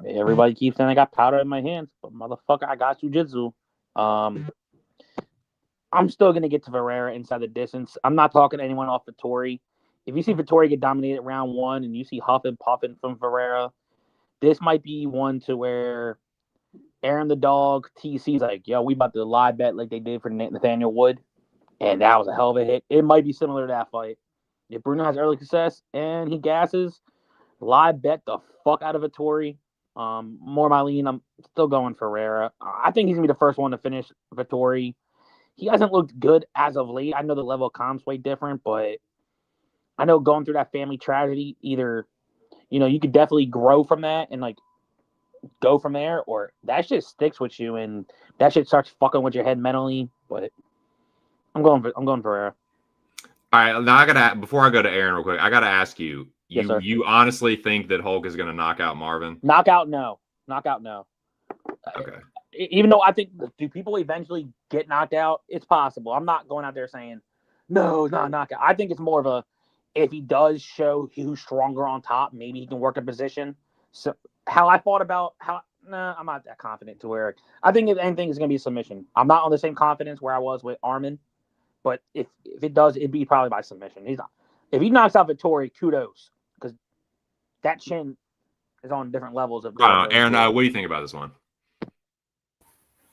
Everybody keeps saying I got powder in my hands, but motherfucker, I got jiu-jitsu. I'm still going to get to Ferreira inside the distance. I'm not talking to anyone off Vettori. If you see Vettori get dominated round 1 and you see huffing, puffing from Ferreira, this might be one to where Aaron the Dog, TC's like, yo, we about to live bet like they did for Nathaniel Wood. And that was a hell of a hit. It might be similar to that fight. If Bruno has early success and he gasses, live bet the fuck out of Vettori. More my lean, I'm still going Ferreira. I think he's going to be the first one to finish Vettori. He hasn't looked good as of late. I know the level of comp's way different, but I know going through that family tragedy, either, you could definitely grow from that and like go from there, or that shit sticks with you and that shit starts fucking with your head mentally. But I'm going Ferreira. All right, now before I go to Aaron real quick, I gotta ask you. Yes, sir. You honestly think that Hulk is gonna knock out Marvin? Knockout, no. Knockout, no. Okay. Even though I think, do people eventually get knocked out? It's possible. I'm not going out there saying, no, it's not a knockout. I think it's more of a, if he does show who's stronger on top, maybe he can work a position. So how I thought about I'm not that confident to where I think if anything is going to be a submission. I'm not on the same confidence where I was with Armin, but if it does, it'd be probably by submission. He's not. If he knocks out Vittori, kudos, because that chin is on different levels of. Aaron, what do you think about this one?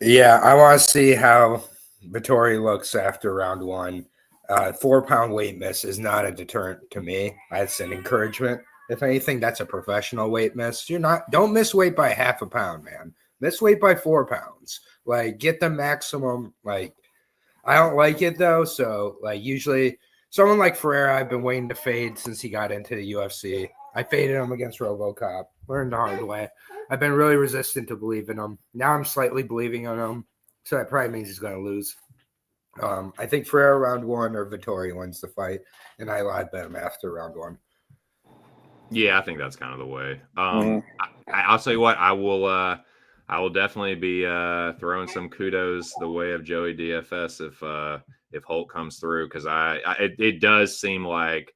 Yeah, I want to see how Vittori looks after round 1. 4-pound weight miss is not a deterrent to me. That's an encouragement. If anything, that's a professional weight miss. Don't miss weight by half a pound, man. Miss weight by 4 pounds. Like, get the maximum. Like, I don't like it though. So, like, usually someone like Ferreira, I've been waiting to fade since he got into the UFC. I faded him against RoboCop. Learned the hard way. I've been really resistant to believe in him. Now I'm slightly believing in him. So that probably means he's going to lose. I think Ferreira round 1 or Vittori wins the fight. And I live bet him after round 1. Yeah, I think that's kind of the way. I'll tell you what, I will definitely be throwing some kudos the way of Joey DFS if Hulk comes through, because it does seem like,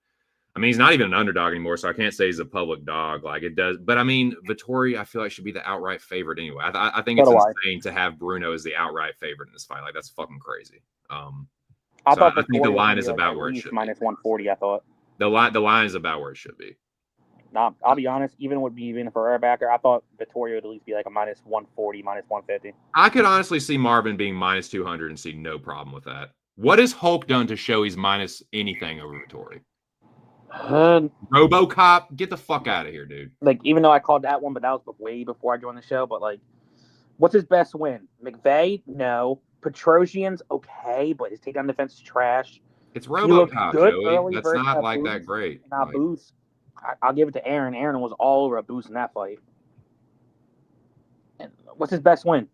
I mean, he's not even an underdog anymore, so I can't say he's a public dog like it does. But I mean, Vittori, I feel like should be the outright favorite anyway. I think it's insane to have Bruno as the outright favorite in this fight. Like, that's fucking crazy. I think the line is about where it should be. Minus 140, I thought. The line is about where it should be. No, I'll be honest. Even a Ferreira backer, I thought Vittori would at least be like a minus 140, minus 150. I could honestly see Marvin being minus 200 and see no problem with that. What has Hulk done to show he's minus anything over Vittori? RoboCop, get the fuck out of here, dude. Like, even though I called that one, but that was way before I joined the show. But like, what's his best win? McVeigh? No. Petrosian's okay, but his takedown defense is trash. It's RoboCop, Joey. That's not like that great. Not Boost. I'll give it to Aaron. Aaron was all over a Boost in that fight. And what's his best win?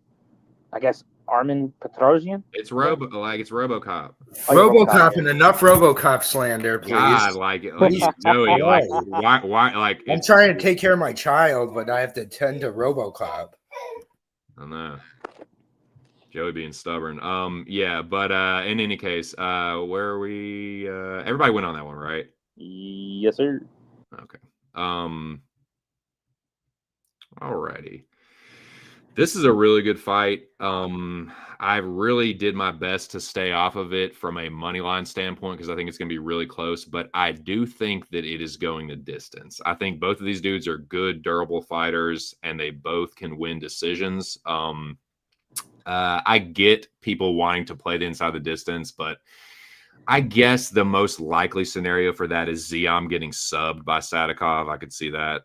I guess Armin Petrosian. It's RoboCop. RoboCop and enough RoboCop slander, please. God, like Joey, like why? Like, I'm trying to take care of my child, but I have to tend to RoboCop. I know. Joey being stubborn. Yeah, but in any case, where are we? Everybody went on that one, right? Yes, sir. Okay. Alrighty. This is a really good fight. I really did my best to stay off of it from a money line standpoint because I think it's going to be really close, but I do think that it is going the distance. I think both of these dudes are good, durable fighters, and they both can win decisions. I get people wanting to play the inside the distance, but I guess the most likely scenario for that is Ziam getting subbed by Sadikov. I could see that.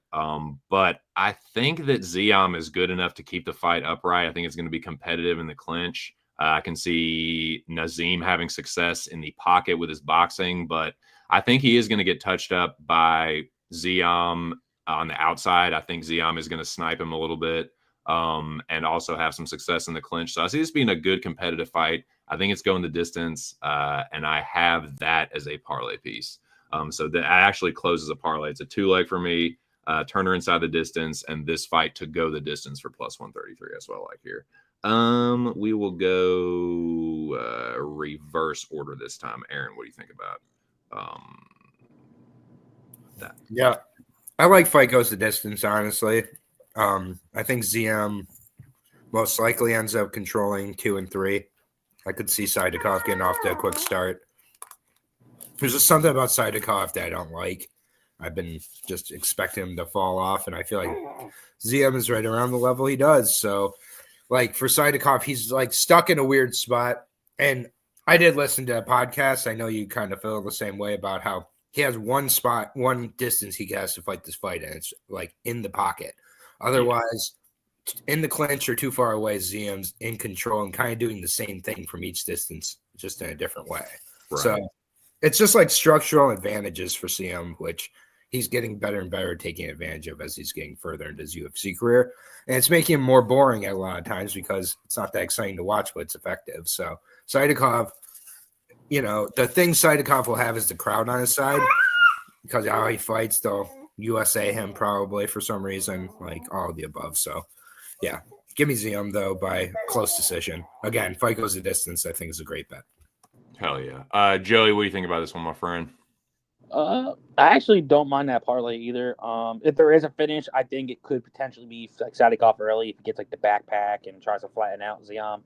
But I think that Ziam is good enough to keep the fight upright. I think it's going to be competitive in the clinch. I can see Nazim having success in the pocket with his boxing, but I think he is going to get touched up by Ziam on the outside. I think Ziam is going to snipe him a little bit and also have some success in the clinch. So I see this being a good competitive fight. I think it's going the distance, and I have that as a parlay piece. So that actually closes a parlay. It's a 2-leg for me, Turner inside the distance, and this fight to go the distance for plus 133. That's what I like here. We will go reverse order this time. Aaron, what do you think about that? Yeah, I like fight goes the distance, honestly. I think ZM most likely ends up controlling 2 and 3. I could see Saidakov getting off to a quick start. There's just something about Saidakov that I don't like. I've been just expecting him to fall off, and I feel like ZM is right around the level he does. So, like, for Saidakov, he's, like, stuck in a weird spot. And I did listen to a podcast. I know you kind of feel the same way about how he has one spot, one distance he has to fight this fight, and it's, like, in the pocket. Otherwise, in the clinch or too far away, ZM's in control and kind of doing the same thing from each distance, just in a different way. Right. So it's just like structural advantages for CM, which he's getting better and better at taking advantage of as he's getting further into his UFC career. And it's making him more boring at a lot of times because it's not that exciting to watch, but it's effective. So Saidakov, the thing Sidekov will have is the crowd on his side because how he fights, they'll USA him probably for some reason, like all of the above. So, yeah, give me Zium, though, by close decision. Again, fight goes the distance, I think is a great bet. Hell yeah. Joey, what do you think about this one, my friend? I actually don't mind that parlay either. If there is a finish, I think it could potentially be like Sadikov early if he gets like the backpack and tries to flatten out Ziam.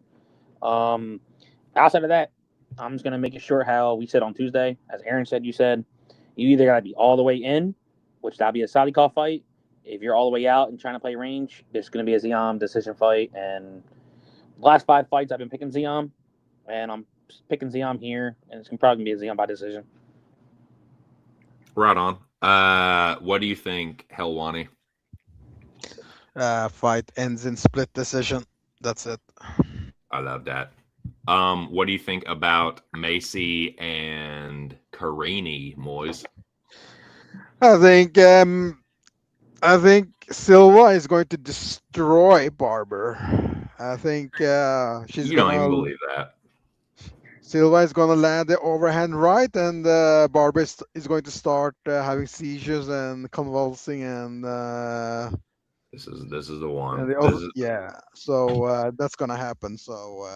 Outside of that, I'm just gonna make it short how we said on Tuesday. As Aaron said, you said you either gotta be all the way in, which that'll be a Sadikov fight. If you're all the way out and trying to play range, there's gonna be a Ziam decision fight. And the last 5 fights I've been picking Ziam, and I'm picking Ziam here, and it's probably gonna be a Ziam by decision. Right on. What do you think, Helwani? Fight ends in split decision. That's it. I love that. What do you think about Macy and Carini, Moiz? I think Silva is going to destroy Barber. I think she's You don't even gonna believe that. Silva is gonna land the overhand right, and Barber is going to start having seizures and convulsing, and This is the one. and the yeah. So that's gonna happen. So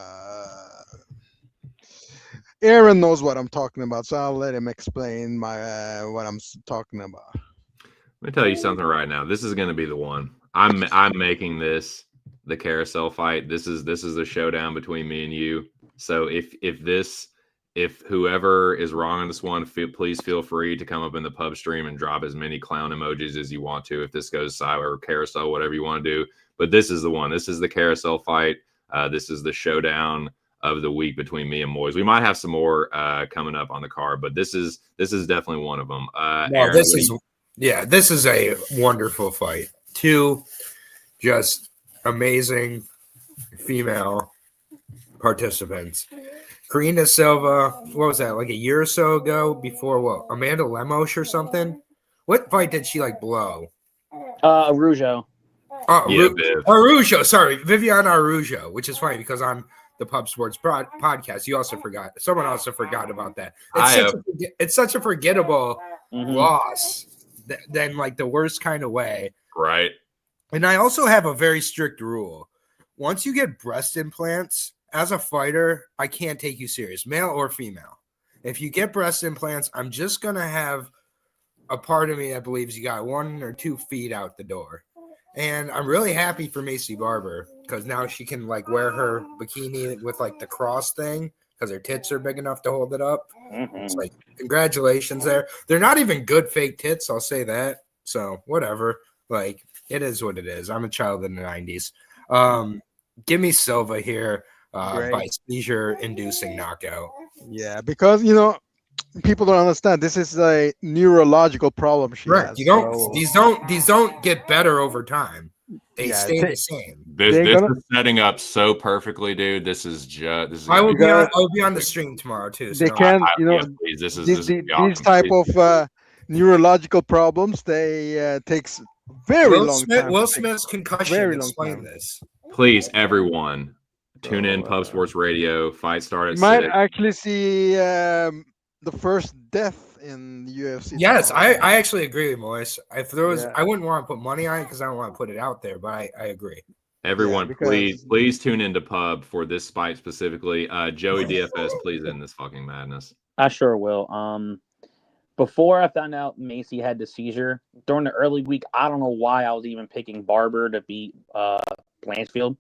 Aaron knows what I'm talking about, so I'll let him explain what I'm talking about. Let me tell you something right now. This is going to be the one. I'm making this the carousel fight. This is the showdown between me and you. So if whoever is wrong on this one, please feel free to come up in the pub stream and drop as many clown emojis as you want to. If this goes side or carousel, whatever you want to do. But this is the one. This is the carousel fight. This is the showdown of the week between me and Moiz. We might have some more coming up on the card, but this is definitely one of them. Aaron, this is a wonderful fight. 2 just amazing female participants. Karina Silva, what was that, like a year or so ago before what? Amanda Lemos or something? What fight did she blow? Arujo. Arujo, sorry. Viviana Arujo, which is funny because on the Pub Sports podcast, you also forgot. Someone also forgot about that. It's such a forgettable loss. Then the worst kind of way. Right. And I also have a very strict rule. Once you get breast implants, as a fighter, I can't take you serious, male or female. If you get breast implants, I'm just going to have a part of me that believes you got 1 or 2 feet out the door. And I'm really happy for Macy Barber because now she can wear her bikini with the cross thing because her tits are big enough to hold it up. It's congratulations there. They're not even good fake tits, I'll say that. So whatever. It is what it is. I'm a child in the 90s. Give me Silva here by seizure-inducing knockout. Yeah, because people don't understand. This is a neurological problem she has. These don't get better over time. They stay the same. This is setting up so perfectly, dude. This is just. I will be on the stream tomorrow too. So they can, please, these type of neurological problems. They takes very long time. Will Smith's concussion explain this. Please, everyone, tune in. Pub Sports Radio. Fight start at 6. Might actually see the first death in UFC. Yes, I actually agree with Moiz. If there was, I wouldn't want to put money on it because I don't want to put it out there, but I agree. Everyone, please tune into Pub for this fight specifically. Joey DFS, please end this fucking madness. I sure will. Before I found out Macy had the seizure during the early week, I don't know why I was even picking Barber to beat Blanchfield,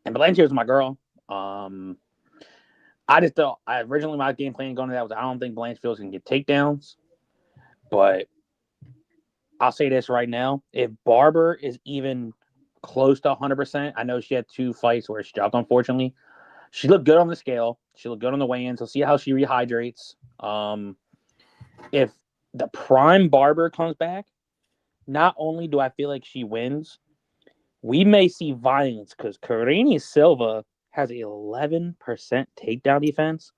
and Blanchfield was my girl. I just thought originally my game plan going to that was I don't think Blanchfield's gonna get takedowns, but I'll say this right now: if Barber is even close to 100%, I know she had 2 fights where she dropped. Unfortunately, she looked good on the scale. She looked good on the weigh-in. So see how she rehydrates. If the prime Barber comes back, not only do I feel like she wins, we may see violence because Carini Silva has 11% takedown defense.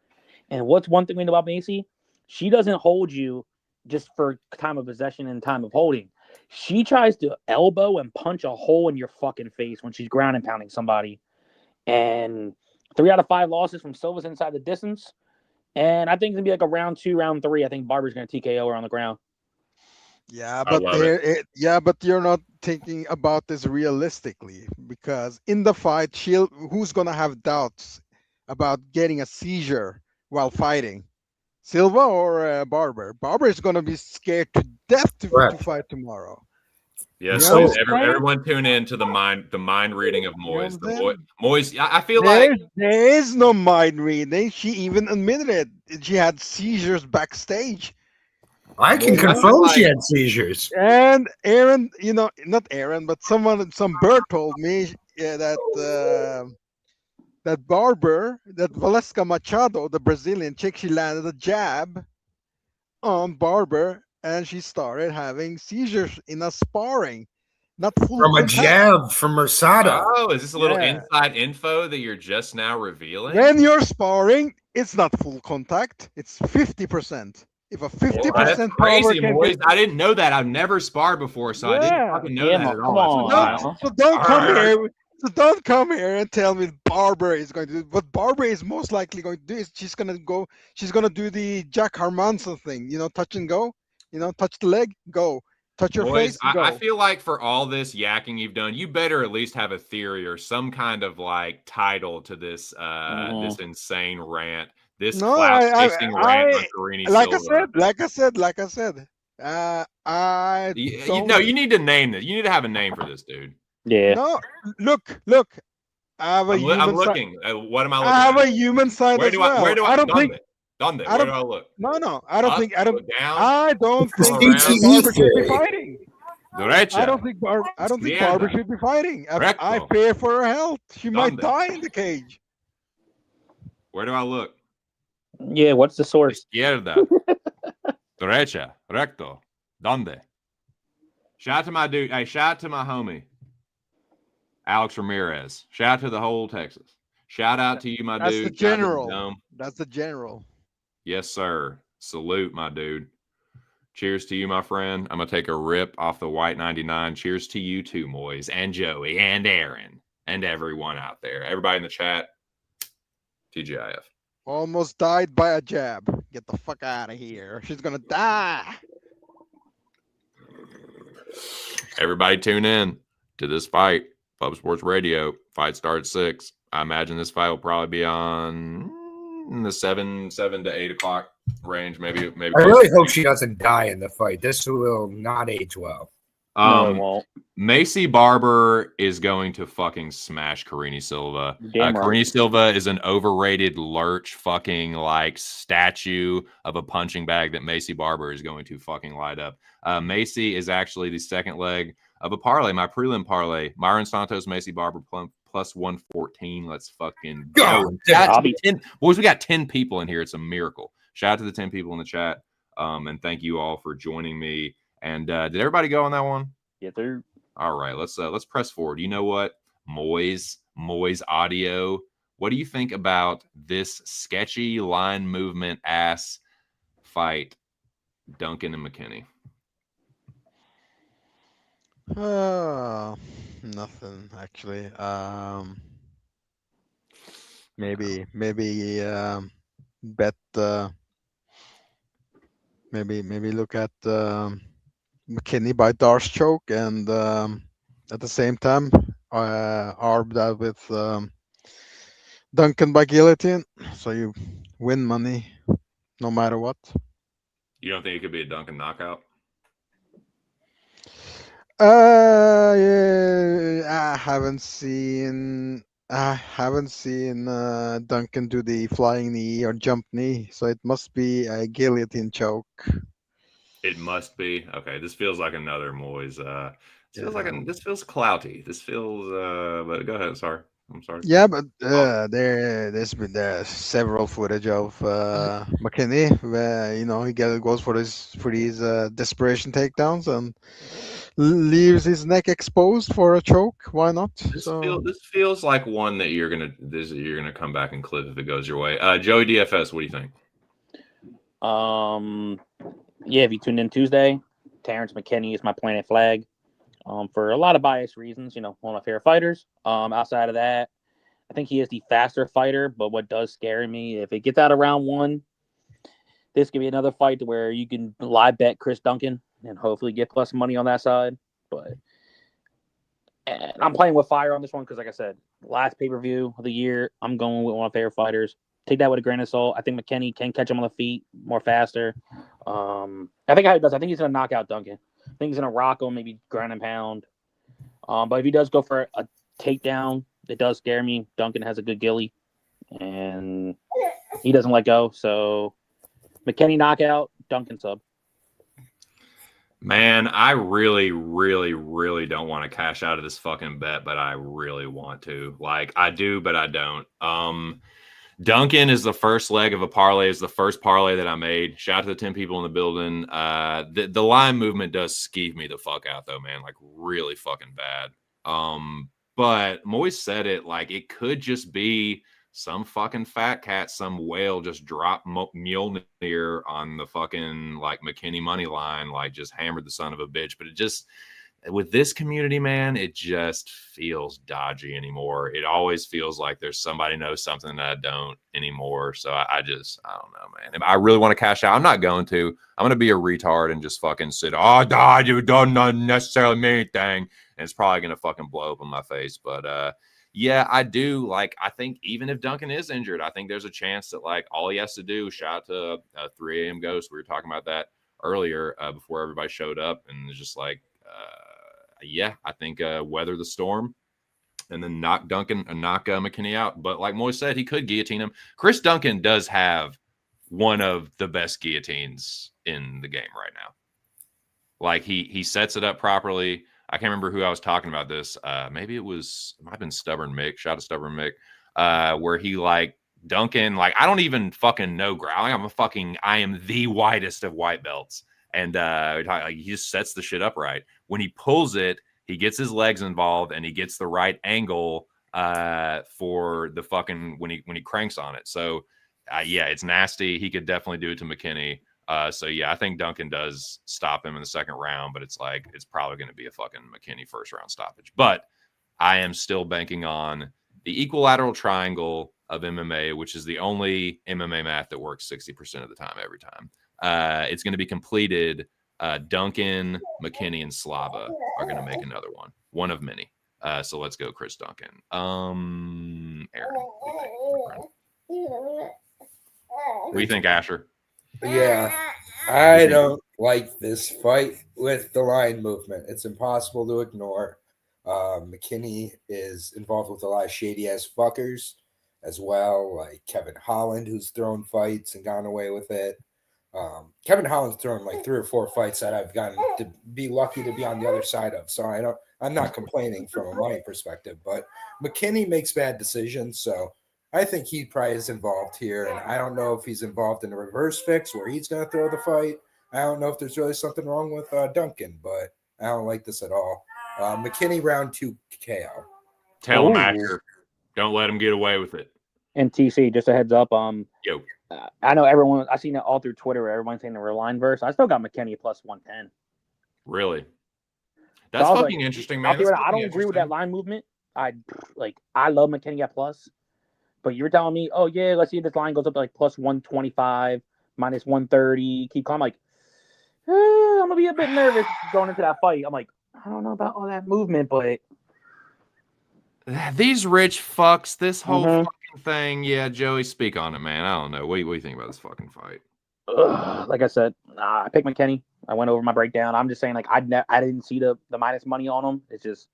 And what's one thing we know about Macy? She doesn't hold you just for time of possession and time of holding. She tries to elbow and punch a hole in your fucking face when she's ground and pounding somebody. And 3 out of 5 losses from Silva's inside the distance. And I think it's gonna be like a round 2, round 3. I think Barber's gonna TKO her on the ground. Yeah, I but love it. but you're not thinking about this realistically because in the fight, who's gonna have doubts about getting a seizure while fighting? Silva or Barber? Barber is gonna be scared to death to Correct. fight tomorrow. Yes, You know so what I'm saying? everyone tune in to the mind reading of You know what Moiz. I'm saying? Moiz, I feel like There is no mind reading. She even admitted it. She had seizures backstage. I can Well, I feel confirm she like- had seizures. And Aaron, not Aaron, but some bird told me that that Valesca Machado, the Brazilian chick, she landed a jab on Barber, and she started having seizures in a sparring, not full From a contact. jab from Mersado. oh, is this a little Yeah. inside info that you're just now revealing? When you're sparring, it's not full contact; it's 50%. If a 50% Well, that's power crazy, can Moiz. get, I didn't know that. I've never sparred before, so I didn't Yeah. fucking know Yeah, that Mo, at come all. That's on. wild. so don't come Alright. here. So don't come here and tell me Barber is going to do. What Barber is most likely going to do is she's going to do the Jack Hermanson thing. Touch and go. Touch the leg, go. Touch your Boys, face, I go. feel like for all this yakking you've done, you better at least have a theory or some kind of like title to this this insane rant, this No, clout chasing rant on Carini Silva. like I said. I don't. No, you need to name this. You need to have a name for this, dude. Yeah. No, look. I have a I'm human side. looking. What am I I looking have at? a human side Where as do well. I? I don't think. Donde? I Where don't- do I look? No. I don't Up, think. I don't. look down. I don't It's think the around. Barber should be theory. fighting. Derecha. I don't think Barber Izquierda. should be fighting. I Recto. fear for her health. She might Donde? die in the cage. Where do I look? Yeah, what's the source? Izquierda. Derecha. Recto. Donde? Shout out to my dude. Hey, shout out to my homie, Alex Ramirez. Shout out to the whole Texas. Shout out to you, my That's dude. the Shout out to the general. dome. That's the general. Yes, sir. Salute, my dude. Cheers to you, my friend. I'm going to take a rip off the white 99. Cheers to you too, Moiz, and Joey, and Aaron, and everyone out there. Everybody in the chat. TGIF. Almost died by a jab. Get the fuck out of here. She's gonna die. Everybody tune in to this fight. Pub Sports Radio. Fight starts 6. I imagine this fight will probably be on in the 7 to 8 o'clock range. Maybe. I really hope she doesn't die in the fight. This will not age well. No, it won't. Macy Barber is going to fucking smash Carini Silva. Damn right. Carini Silva is an overrated lurch fucking like statue of a punching bag that Macy Barber is going to fucking light up. Macy is actually the second leg of a parlay, my prelim parlay. Myron Santos, Macy Barber plus 114. Let's fucking go. Boys, we got 10 people in here. It's a miracle. Shout out to the 10 people in the chat. And thank you all for joining me. And did everybody go on that one? Yeah, they're All right, let's press forward. You know what? Moiz audio. What do you think about this sketchy line movement ass fight, Duncan and McKinney? Nothing actually. Maybe bet. Maybe look at McKinney by Darce choke, and at the same time, arb that with Duncan by guillotine, so you win money no matter what. You don't think it could be a Duncan knockout? Yeah, I haven't seen Duncan do the flying knee or jump knee, so it must be a guillotine choke. It must be. Okay, this feels like another Moiz. This feels clouty. This feels but go ahead, sorry. I'm sorry. Yeah, but there's been several footage of McKinney where he goes for these desperation takedowns and leaves his neck exposed for a choke. Why not? This feels like one that you're gonna come back and clip if it goes your way. Joey DFS, what do you think? Yeah, if you tuned in Tuesday, Terrence McKinney is my planet flag. For a lot of biased reasons, one of my favorite fighters. Outside of that, I think he is the faster fighter, but what does scare me, if it gets out of round 1, this could be another fight to where you can live bet Chris Duncan and hopefully get plus money on that side. But and I'm playing with fire on this one because, like I said, last pay-per-view of the year, I'm going with one of my favorite fighters. Take that with a grain of salt. I think McKinney can catch him on the feet more faster. I think how he does. I think he's going to knock out Duncan. I think he's going to rock him, maybe ground and pound. But if he does go for a takedown, it does scare me. Duncan has a good gilly, and he doesn't let go. So McKinney knockout, Duncan sub. Man, I really, really, really don't want to cash out of this fucking bet, but I really want to. Like, I do, but I don't. Duncan is the first leg of a parlay. Is the first parlay that I made. Shout out to the 10 people in the building. The line movement does skeeve me the fuck out, though, man. Like, really fucking bad. But Moiz said it, like, it could just be some fucking fat cat, some whale just dropped Mjolnir on the fucking, like, McKinney money line, like, just hammered the son of a bitch. But it just, with this community, man, it just feels dodgy anymore. It always feels like there's somebody knows something that I don't anymore. So I don't know, man. If I really want to cash out, I'm not going to. I'm going to be a retard and just fucking sit, you don't necessarily mean anything. And it's probably going to fucking blow up in my face. But, yeah, I do. Like, I think even if Duncan is injured, I think there's a chance that, like, all he has to do, shout out to 3 a.m. Ghost. We were talking about that earlier before everybody showed up. And it's just like, yeah, I think weather the storm and then knock McKinney out. But like Moiz said, he could guillotine him. Chris Duncan does have one of the best guillotines in the game right now. Like, he sets it up properly. I can't remember who I was talking about this. Maybe it might have been Stubborn Mick. Shout out to Stubborn Mick. Where he, like, Duncan, like, I don't even fucking know growling. I am the whitest of white belts. And like, he just sets the shit up right. When he pulls it, he gets his legs involved and he gets the right angle for the fucking when he cranks on it. So yeah, it's nasty. He could definitely do it to McKinney. So yeah, I think Duncan does stop him in the second round, but it's probably going to be a fucking McKinney first round stoppage. But I am still banking on the equilateral triangle of MMA, which is the only MMA math that works 60% of the time every time. It's going to be completed. Duncan, McKinney, and Slava are going to make another one of many. So let's go, Chris Duncan. Aaron, what do you think, Asher? Yeah, I don't like this fight with the line movement. It's impossible to ignore. McKinney is involved with a lot of shady ass fuckers as well, like Kevin Holland, who's thrown fights and gone away with it. Kevin Holland's thrown like 3 or 4 fights that I've gotten to be lucky to be on the other side of. So I'm not complaining from a money perspective, but McKinney makes bad decisions. So I think he probably is involved here. And I don't know if he's involved in a reverse fix where he's going to throw the fight. I don't know if there's really something wrong with Duncan, but I don't like this at all. McKinney round 2 KO. Tell him, Asher. Don't let him get away with it. And TC, just a heads up. Yo. I know everyone. I've seen it all through Twitter. Where everyone's saying the line verse. I still got McKinney plus 110. Really? That's so fucking interesting, man. I don't agree with that line movement. I love McKinney at plus, but you were telling me, oh yeah, let's see if this line goes up to like plus 125, minus 130. Keep calm. Like, I'm gonna be a bit nervous going into that fight. I'm like, I don't know about all that movement, but these rich fucks, this whole fucking thing. Yeah, Joey, speak on it, man. I don't know. What do you think about this fucking fight? Like I said, I picked McKinney. I went over my breakdown. I'm just saying, like, I didn't see the minus money on him. It's just,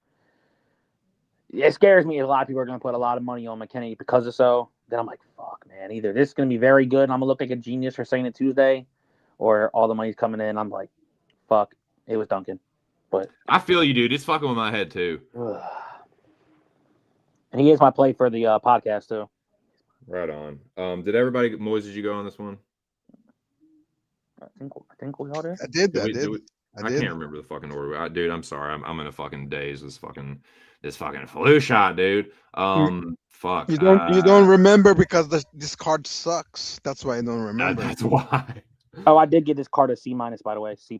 it scares me. A lot of people are going to put a lot of money on McKinney because of so. Then I'm like, fuck, man. Either this is going to be very good and I'm going to look like a genius for saying it Tuesday, or all the money's coming in. I'm like, fuck, it was Duncan. But I feel you, dude. It's fucking with my head, too. And he is my play for the podcast, too. Right on. Did everybody, Moiz, did you go on this one? I think we all did. I did. I can't remember the fucking order. Dude, I'm sorry. I'm in a fucking daze. This fucking flu shot, dude. Fuck. You don't remember because this card sucks. That's why I don't remember. That's why. Oh, I did get this card a C-, by the way. C+.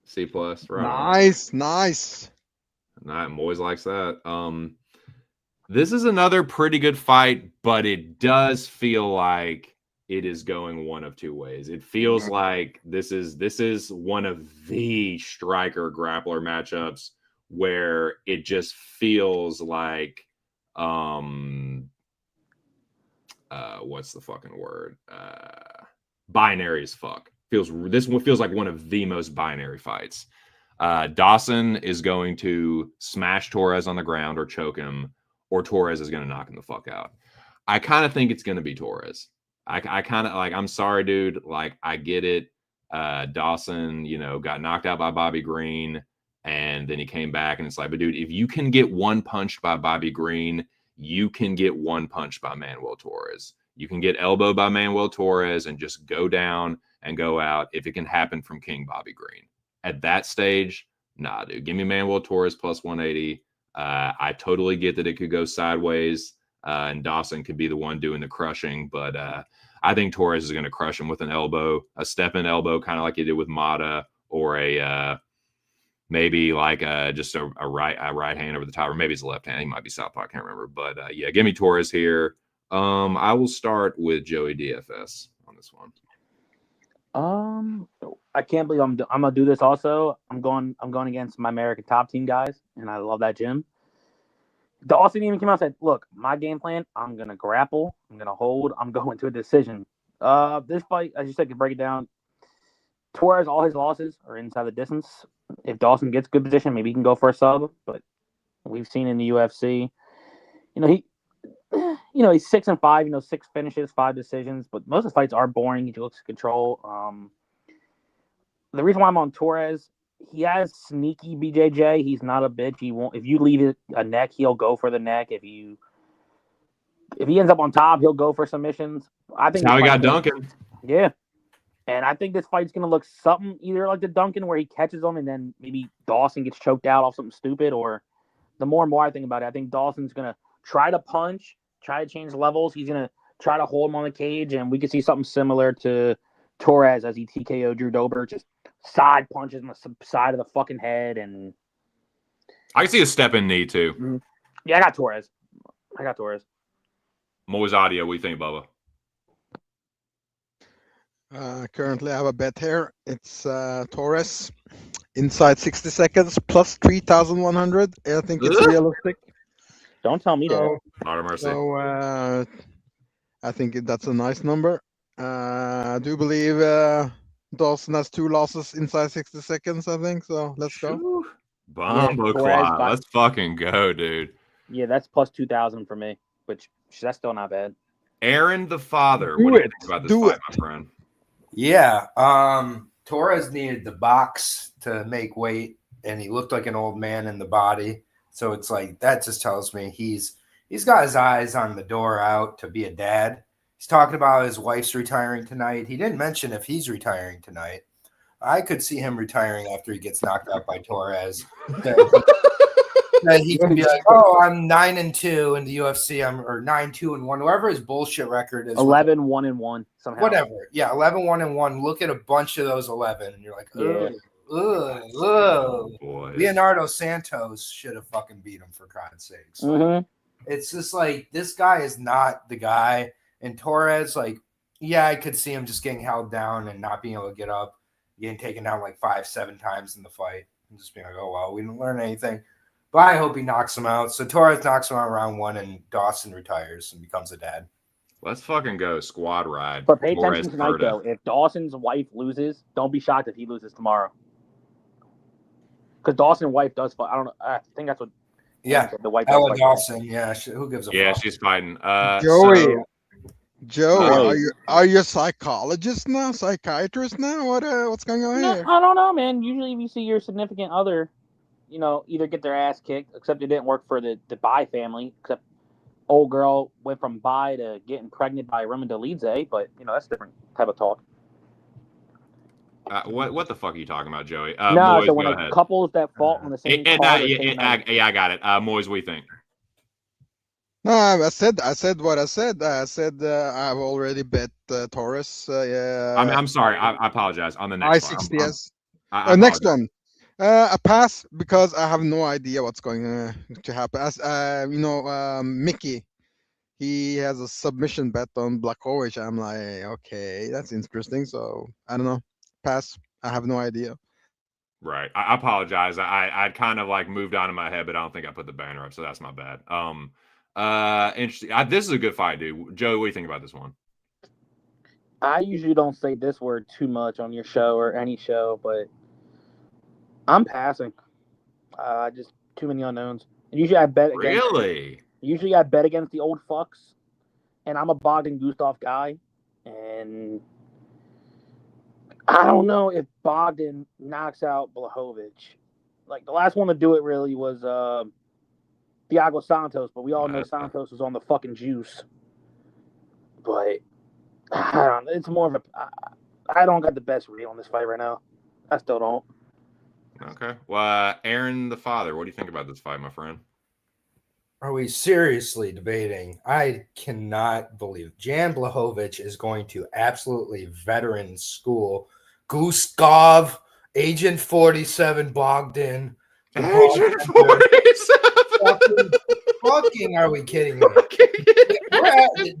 C+. Right. Nice. Nah, Moiz likes that. This is another pretty good fight, but it does feel like it is going one of two ways. It feels like this is one of the striker grappler matchups where it just feels like what's the fucking word? Binary as fuck. This one feels like one of the most binary fights. Dawson is going to smash Torres on the ground or choke him, or Torres is going to knock him the fuck out. I kind of think it's going to be Torres. I kind of like, I'm sorry, dude. Like, I get it. Dawson, got knocked out by Bobby Green, and then he came back, and it's like, but dude, if you can get one punched by Bobby Green, you can get one punched by Manuel Torres. You can get elbowed by Manuel Torres and just go down and go out if it can happen from King Bobby Green. At that stage, nah, dude. Give me Manuel Torres plus 180. I totally get that it could go sideways, and Dawson could be the one doing the crushing, but I think Torres is going to crush him with an elbow, a step-in elbow, kind of like he did with Mata, or a maybe like just a right hand over the top, or maybe it's a left hand. He might be southpaw, I can't remember. But yeah, give me Torres here. I will start with Joey DFS on this one. I can't believe I'm gonna do this. Also, I'm going against my American Top Team guys, and I love that gym. Dawson even came out and said, "Look, my game plan. I'm gonna grapple. I'm gonna hold. I'm going to a decision." This fight, as you said, to break it down, Torres, all his losses are inside the distance. If Dawson gets good position, maybe he can go for a sub. But we've seen in the UFC, he's 6-5. 6 finishes, 5 decisions. But most of his fights are boring. He looks to control. The reason why I'm on Torres, he has sneaky BJJ. He's not a bitch. He won't. If you leave it a neck, he'll go for the neck. If he ends up on top, he'll go for submissions. I think that's how he got Duncan. Yeah. And I think this fight's going to look something either like the Duncan where he catches him and then maybe Dawson gets choked out off something stupid, or the more and more I think about it, I think Dawson's going to try to punch, try to change levels. He's going to try to hold him on the cage, and we could see something similar to Torres as he TKO Drew Dober, just side punches on the side of the fucking head. And I can see a step-in knee, too. Mm-hmm. Yeah, I got Torres. Moiz Audio, what do you think, Bubba? Currently, I have a bet here. It's Torres inside 60 seconds plus 3,100. I think it's realistic. Don't tell me that. So I think that's a nice number. I do believe Dawson has 2 losses inside 60 seconds, I think. So let's go. Bumbo Clot. Let's fucking go, dude. Yeah, that's plus 2,000 for me, which that's still not bad. Aaron the Father. What do you think about this fight, my friend? Yeah, Torres needed the box to make weight, and he looked like an old man in the body. So it's like that just tells me he's got his eyes on the door out to be a dad. He's talking about his wife's retiring tonight. He didn't mention if he's retiring tonight. I could see him retiring after he gets knocked out by Torres. That he can be like, "Oh, I'm 9-2 in the UFC. or 9-2-1, whatever his bullshit record is. 11-1-1 somehow. Whatever. Yeah, 11-1-1. Look at a bunch of those 11, and you're like, ugh. Leonardo Santos should have fucking beat him, for God's sakes. It's just like, this guy is not the guy. And Torres, like, yeah, I could see him just getting held down and not being able to get up, getting taken down like 5-7 times in the fight, and just being like, oh well, we didn't learn anything. But I hope he knocks him out. So Torres knocks him out round 1, and Dawson retires and becomes a dad. Let's fucking go. Squad ride. But pay attention tonight, though. If Dawson's wife loses, don't be shocked if he loses tomorrow. Because Dawson's wife does fight. I don't know. I think that's what. Yeah. The wife. Ella Dawson. Yeah. Who gives a fuck? Yeah, she's fighting. Joey, are you a psychologist now? Psychiatrist now? What's going on here? I don't know, man. Usually, if you see your significant other, either get their ass kicked, except it didn't work for the Bai family, except old girl went from Bai to getting pregnant by Raymond Delidze, but, that's a different type of talk. What the fuck are you talking about, Joey? No, Moiz, so when couples that fought on the same card. I got it. Moiz, what do you think? No, I said what I said. I said I've already bet Torres. I'm sorry. I apologize. On the next one. I-60, yes. Next one. I pass because I have no idea what's going to happen. As Mickey, he has a submission bet on Blachowicz. I'm like, okay, that's interesting. So I don't know. Pass. I have no idea. Right. I apologize. I'd kind of like moved on in my head, but I don't think I put the banner up, so that's my bad. Interesting. This is a good fight, dude. Joey, what do you think about this one? I usually don't say this word too much on your show or any show, but I'm passing. Just too many unknowns. Usually I bet against. Really? Usually I bet against the old fucks, and I'm a Bogdan Gustav guy, and I don't know if Bogdan knocks out Blachowicz. Like the last one to do it really was Thiago Santos, but we all know Santos was on the fucking juice. But I don't know. It's more of a. I don't got the best read on this fight right now. I still don't. Okay. Well, Aaron the father, what do you think about this fight, my friend? Are we seriously debating? I cannot believe Jan Blachowicz is going to absolutely veteran school Gustav, Agent 47 Bogdan. Agent 47. Fucking are we kidding me?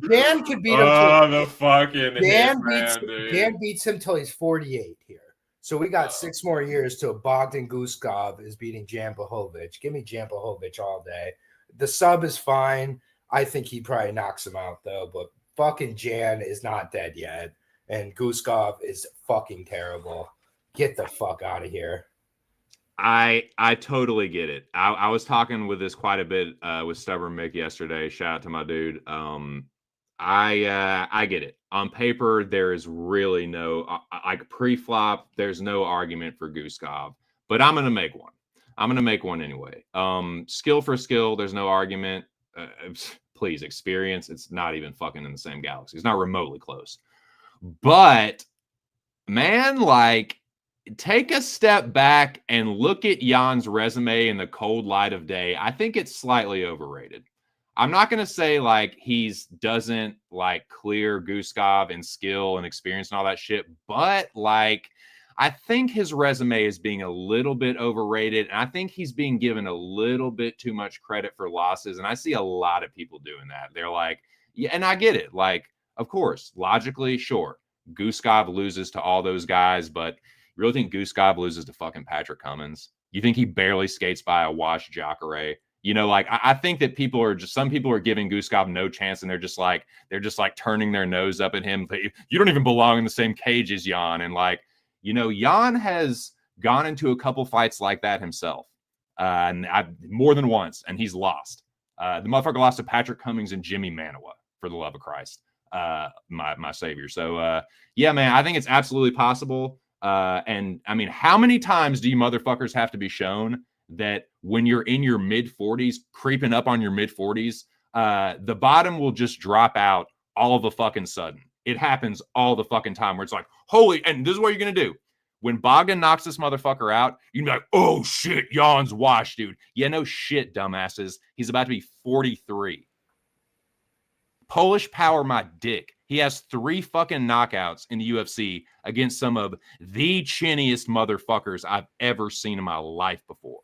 Dan could beat him. The fucking Dan beats him till he's 48 here. So we got 6 more years till Bogdan Gustav is beating Jan Blachowicz. Give me Jan Blachowicz all day. The sub is fine. I think he probably knocks him out though, but fucking Jan is not dead yet. And Gustav is fucking terrible. Get the fuck out of here. I totally get it. I was talking with this quite a bit with Stubborn Mick yesterday. Shout out to my dude. I get it. On paper, there is really no like pre-flop. There's no argument for Gustav, but I'm gonna make one. I'm gonna make one anyway. Skill for skill, there's no argument. Please, experience. It's not even fucking in the same galaxy. It's not remotely close. But man, like, take a step back and look at Jan's resume in the cold light of day. I think it's slightly overrated. I'm not going to say like he's doesn't like clear Gustav in skill and experience and all that shit, but like I think his resume is being a little bit overrated, and I think he's being given a little bit too much credit for losses, and I see a lot of people doing that. They're like, yeah, and I get it. Like, of course, logically, sure, Gustav loses to all those guys, but you really think Gustav loses to fucking Patrick Cummins? You think he barely skates by a washed Jacare? You know, like I think that some people are giving Gustav no chance, and they're just like turning their nose up at him. You don't even belong in the same cage as Jan. And like, you know, Jan has gone into a couple fights like that himself, and more than once, and he's lost. The motherfucker lost to Patrick Cummins and Jimmy Manawa, for the love of Christ, my savior. So yeah, man, I think it's absolutely possible. And I mean, how many times do you motherfuckers have to be shown that when you're in your mid 40s, creeping up on your mid 40s, the bottom will just drop out all of a fucking sudden? It happens all the fucking time where it's like, holy, and this is what you're going to do. When Bogdan knocks this motherfucker out, you can be like, oh shit, Jan's washed, dude. Yeah, no shit, dumbasses. He's about to be 43. Polish power my dick. He has 3 fucking knockouts in the UFC against some of the chinniest motherfuckers I've ever seen in my life before.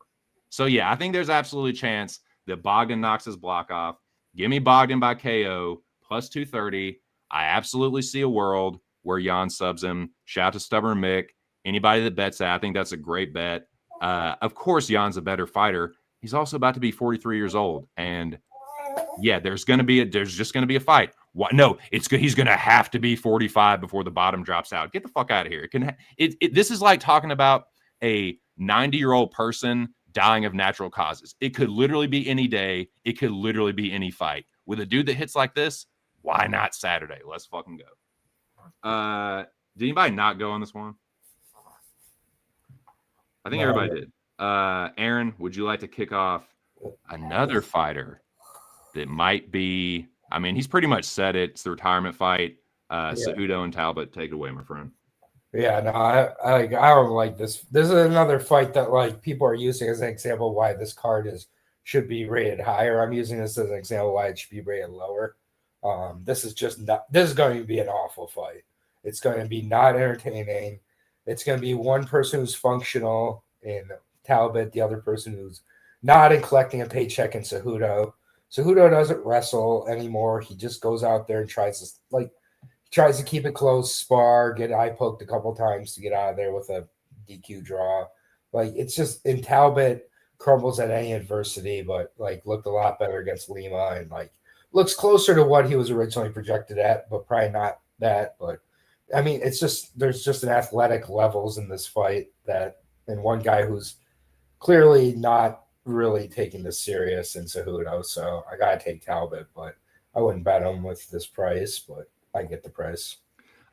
So yeah, I think there's absolutely a chance that Bogdan knocks his block off. Give me Bogdan by KO plus 230. I absolutely see a world where Jan subs him. Shout out to Stubborn Mick. Anybody that bets that, I think that's a great bet. Of course, Jan's a better fighter. He's also about to be 43 years old. And yeah, there's just going to be a fight. What? No, he's going to have to be 45 before the bottom drops out. Get the fuck out of here. This is like talking about a 90-year-old person dying of natural causes. It could literally be any day. It could literally be any fight. With a dude that hits like this, why not Saturday? Let's fucking go. Did anybody not go on this one? I think everybody did. Aaron, would you like to kick off another fighter that might be, I mean, he's pretty much said it. It's the retirement fight. Cejudo and Talbot, take it away, my friend. Yeah, no, I don't like this. This is another fight that like people are using as an example why this card should be rated higher. I'm using this as an example why it should be rated lower. This is going to be an awful fight. It's going to be not entertaining. It's going to be one person who's functional in Talbot, the other person who's not and collecting a paycheck in Cejudo. Cejudo doesn't wrestle anymore. He just goes out there and tries to keep it close, spar, get eye poked a couple times to get out of there with a DQ draw. Like, it's just, and Talbot crumbles at any adversity, but like looked a lot better against Lima and like looks closer to what he was originally projected at, but probably not that. But I mean, it's just, there's just an athletic levels in this fight that, and one guy who's clearly not really taking this serious in Cejudo. So I got to take Talbot, but I wouldn't bet him with this price, but I get the price.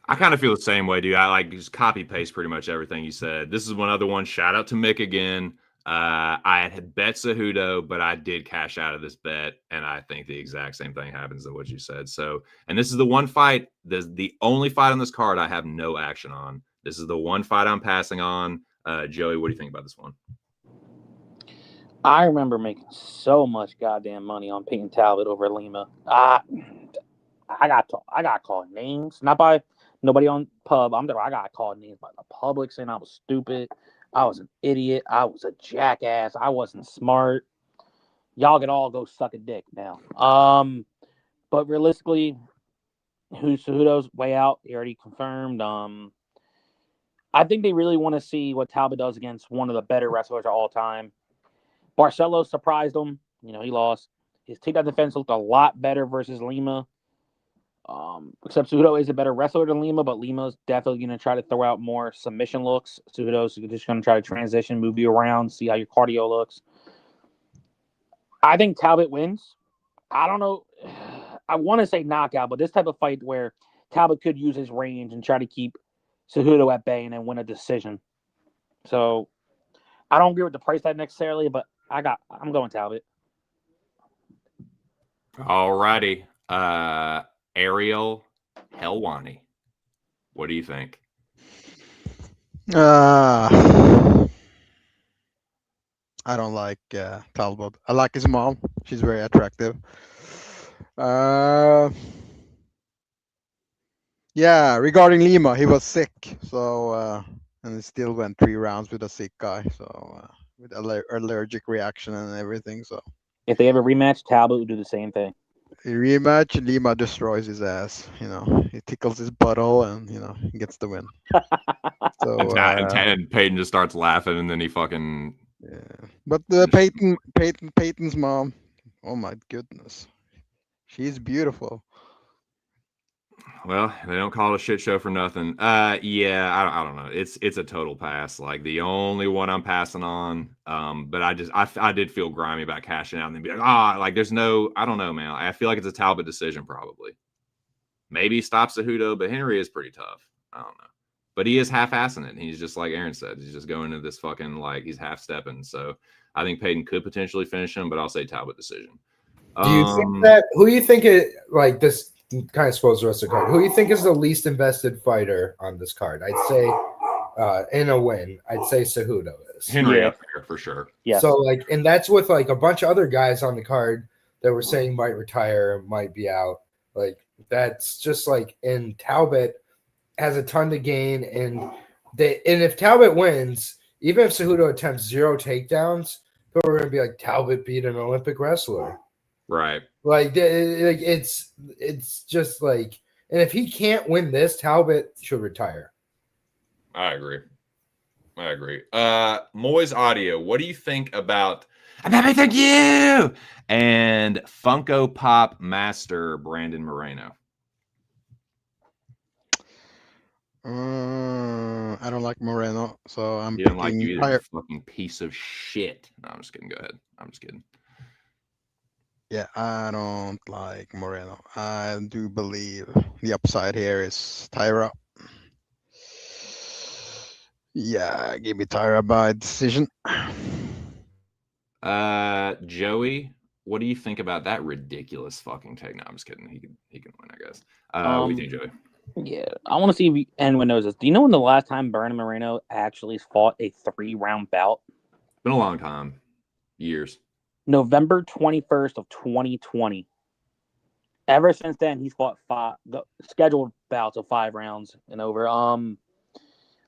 I kind of feel the same way, dude. I like just copy paste pretty much everything you said. This is one other one. Shout out to Mick again. I had bet Cejudo, but I did cash out of this bet, and I think the exact same thing happens to what you said. So, and this is the one fight, the only fight on this card I have no action on. This is the one fight I'm passing on. Joey, what do you think about this one? I remember making so much goddamn money on Peyton Talbot over Lima. I got called names, not by nobody on pub. I got called names by the public saying I was stupid. I was an idiot. I was a jackass. I wasn't smart. Y'all can all go suck a dick now. But realistically, Cejudo's way out. He already confirmed. I think they really want to see what Talbot does against one of the better wrestlers of all time. Barcelo surprised him. He lost. His takedown defense looked a lot better versus Lima. Except Cejudo is a better wrestler than Lima, but Lima's definitely going to try to throw out more submission looks. Cejudo's just going to try to transition, move you around, see how your cardio looks. I think Talbot wins. I don't know. I want to say knockout, but this type of fight where Talbot could use his range and try to keep Cejudo at bay and then win a decision. So I don't agree with the price tag necessarily, but I'm going Talbot. All righty. Ariel Helwani, what do you think? I don't like Talbot. I like his mom. She's very attractive. Yeah, regarding Lima, he was sick, so and he still went 3 rounds with a sick guy, so with allergic reaction and everything. So if they ever rematch, Talbot would do the same thing. Rematch, Lima destroys his ass. He tickles his butthole and he gets the win. So and Peyton just starts laughing, and then he fucking. Yeah, but Peyton's mom. Oh my goodness, she's beautiful. Well, they don't call it a shit show for nothing. Yeah, I don't know. It's a total pass. Like the only one I'm passing on. But I did feel grimy about cashing out and then be like, like there's no, I don't know, man. I feel like it's a Talbot decision probably. Maybe he stops Cejudo, but Henry is pretty tough. I don't know. But he is half-assing it. And he's just like Aaron said, he's just going into this fucking he's half-stepping. So I think Peyton could potentially finish him, but I'll say Talbot decision. Do you think that? Who do you think this? Kind of spoils the rest of the card. Who do you think is the least invested fighter on this card? I'd say in a win, I'd say Cejudo is. Henry up there for sure. Yeah. So and that's with a bunch of other guys on the card that were saying might retire, might be out. That's just and Talbot has a ton to gain, and if Talbot wins, even if Cejudo attempts 0 takedowns, people are gonna be like, Talbot beat an Olympic wrestler. Right. It's just and if he can't win this, Talbot should retire. I agree. Moiz Audio, what do you think about Thank you and Funko Pop Master Brandon Moreno? I don't like Moreno, so I'm You don't like you either, you fucking piece of shit. No, I'm just kidding. Go ahead. I'm just kidding. Yeah, I don't like Moreno. I do believe the upside here is Tyra. Yeah, give me Tyra by decision. Joey, what do you think about that ridiculous fucking take? No, I'm just kidding. He can win, I guess. What do you think, Joey? Yeah, I want to see if anyone knows this. Do you know when the last time Brandon Moreno actually fought a 3-round bout? It's been a long time. Years. November 21st of 2020. Ever since then, he's fought 5 scheduled bouts of 5 rounds and over. I'm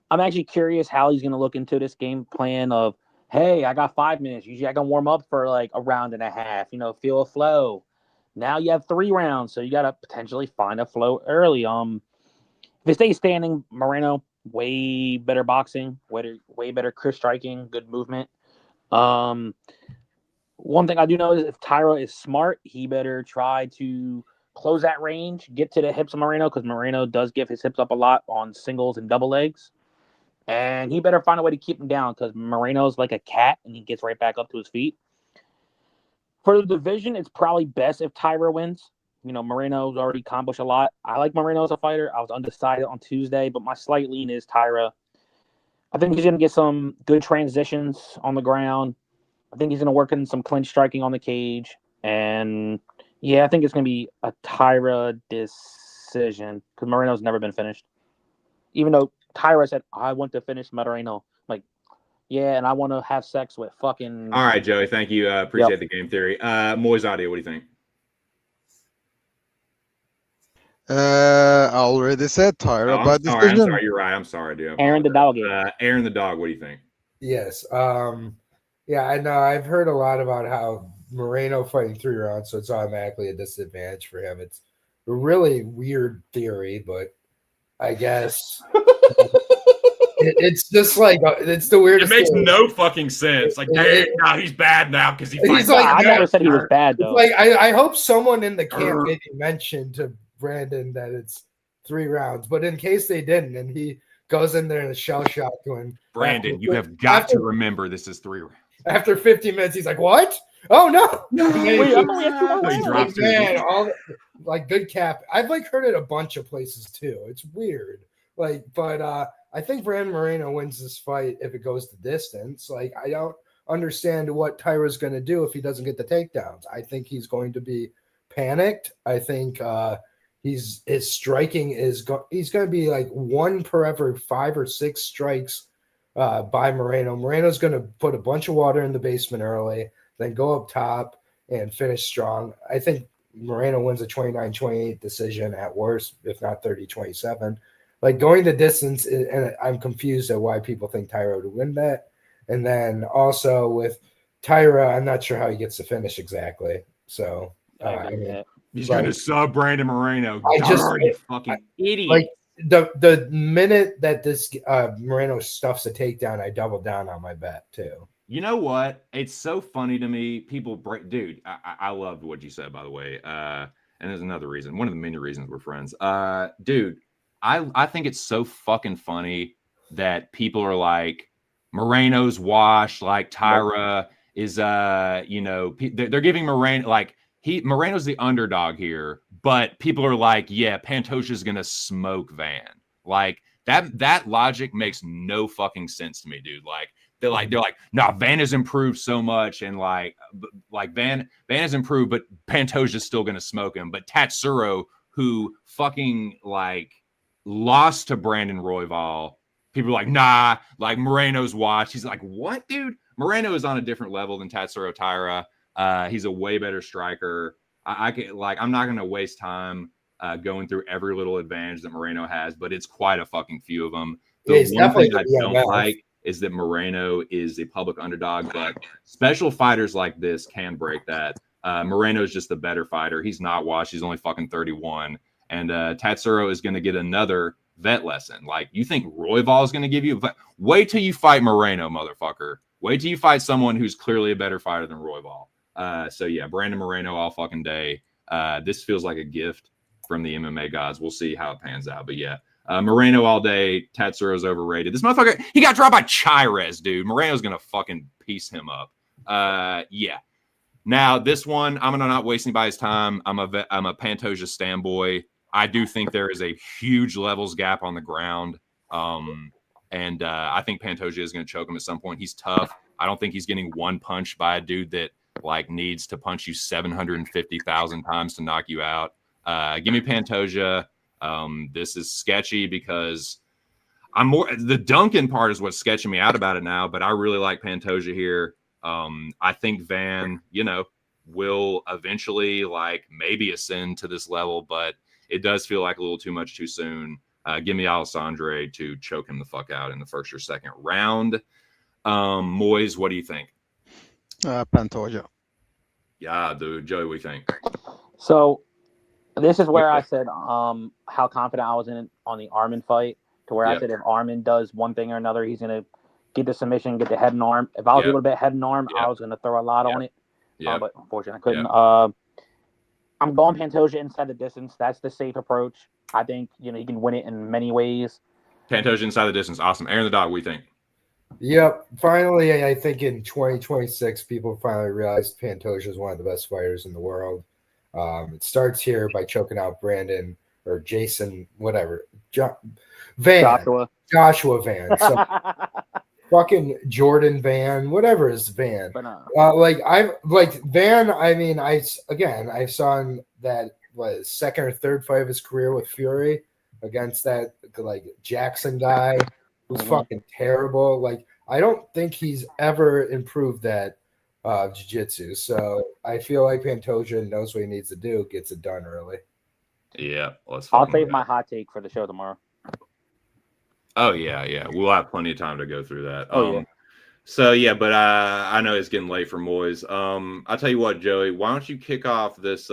actually curious how he's going to look into this game plan of hey, I got 5 minutes. Usually I can warm up for like a round and a half, feel a flow. Now you have 3 rounds, so you got to potentially find a flow early. If it stays standing, Moreno, way better boxing, way better crisp striking, good movement. One thing I do know is if Tyra is smart, he better try to close that range, get to the hips of Moreno, because Moreno does give his hips up a lot on singles and double legs. And he better find a way to keep him down because Moreno's like a cat and he gets right back up to his feet. For the division, it's probably best if Tyra wins. Moreno's already accomplished a lot. I like Moreno as a fighter. I was undecided on Tuesday, but my slight lean is Tyra. I think he's going to get some good transitions on the ground. I think he's going to work in some clinch striking on the cage. And, yeah, I think it's going to be a Tyra decision because Moreno's never been finished. Even though Tyra said, I want to finish Moreno. Like, yeah, and I want to have sex with fucking... All right, Joey, thank you. Appreciate the game theory. Moiz Audio, what do you think? I already said Tyra by decision. I'm sorry. You're right. I'm sorry, dude. Aaron the dog. Aaron the dog. What do you think? Yes. Yeah, I know. I've heard a lot about how Moreno fighting 3 rounds, so it's automatically a disadvantage for him. It's a really weird theory, but I guess it's just like it's the weirdest. It makes thing. no fucking sense. Like, now he's bad now because he fights. Like, I never said he was bad though. Like I hope someone in the camp maybe mentioned to Brandon that it's 3 rounds, but in case they didn't, and he goes in there in a shell shock going, Brandon, you have got to remember this is 3 rounds. After 50 minutes, he's like, "What? Oh no!" Wait, I thought we had 2 more He rounds. drops Man, like good cap. I've like heard it a bunch of places too. It's weird. Like, but I think Brandon Moreno wins this fight if it goes the distance. Like, I don't understand what Tyra's going to do if he doesn't get the takedowns. I think he's going to be panicked. I think his striking he's going to be like 1 per every 5 or 6 strikes by Moreno. Moreno's going to put a bunch of water in the basement early, then go up top and finish strong. I think Moreno wins a 29-28 decision at worst, if not 30-27. Like going the distance, and I'm confused at why people think Tyra would win that. And then also with Tyra, I'm not sure how he gets the finish exactly. So he's going to sub Brandon Moreno. Fucking idiot. Like the minute that this Moreno stuffs a takedown, I double down on my bet too. You know what? It's so funny to me. People break, dude. I loved what you said, by the way. And there's another reason. One of the many reasons we're friends. Dude, I think it's so fucking funny that people are like, Moreno's washed, like Tyra is, they're giving Moreno, like, Moreno's the underdog here, but people are like, yeah, Pantosia's gonna smoke Van. Like, that logic makes no fucking sense to me, dude. Like, they're like, nah, Van has improved so much, and like Van has improved, but Pantosia's still gonna smoke him. But Tatsuro, who fucking like lost to Brandon Royval, people are like, nah, like Moreno's washed. He's like, what, dude? Moreno is on a different level than Tatsuro Taira. He's a way better striker. I'm not gonna waste time going through every little advantage that Moreno has, but it's quite a fucking few of them. The one thing I don't like is that Moreno is a public underdog, but special fighters like this can break that. Moreno is just the better fighter. He's not washed. He's only fucking 31. And Tatsuro is going to get another vet lesson. Like, you think Royval is going to give you wait till you fight Moreno, motherfucker. Wait till you fight someone who's clearly a better fighter than Royval. So yeah, Brandon Moreno all fucking day. This feels like a gift from the MMA gods. We'll see how it pans out. But yeah, Moreno all day. Tatsuro's overrated. This motherfucker, he got dropped by Chirez, dude. Moreno's going to fucking piece him up. Yeah. Now, this one, I'm going to not waste anybody's time. I'm a Pantoja standboy. I do think there is a huge levels gap on the ground. And I think Pantoja is going to choke him at some point. He's tough. I don't think he's getting one punch by a dude that like needs to punch you 750,000 times to knock you out. Give me Pantoja. This is sketchy because the Duncan part is what's sketching me out about it now, but I really like Pantoja here. I think Van, will eventually like maybe ascend to this level, but it does feel like a little too much too soon. Give me Alessandre to choke him the fuck out in the first or second round. Moiz, what do you think? Pantoja. Yeah, dude. Joey, what do you think? So this is where I said how confident I was in on the Armin fight, to where I said if Armin does one thing or another, he's gonna get the submission, get the head and arm. If I was able to bet head and arm, I was gonna throw a lot on it. But unfortunately I couldn't. I'm going Pantoja inside the distance. That's the safe approach. I think he can win it in many ways. Pantoja inside the distance. Awesome. Aaron the Dog, what do you think? Yep. Finally, I think in 2026, people finally realized Pantoja is one of the best fighters in the world. It starts here by choking out Brandon or Jason, whatever. Joshua Van. So fucking Jordan Van, whatever is Van. Van. I mean, I saw him that second or third fight of his career with Fury against that Jackson guy who's fucking terrible. I don't think he's ever improved that jiu-jitsu. So I feel like Pantoja knows what he needs to do, gets it done early. Yeah, I'll save my hot take for the show tomorrow. Oh yeah. We'll have plenty of time to go through that. Yeah. So yeah, but I know it's getting late for Moiz. I'll tell you what, Joey, why don't you kick off this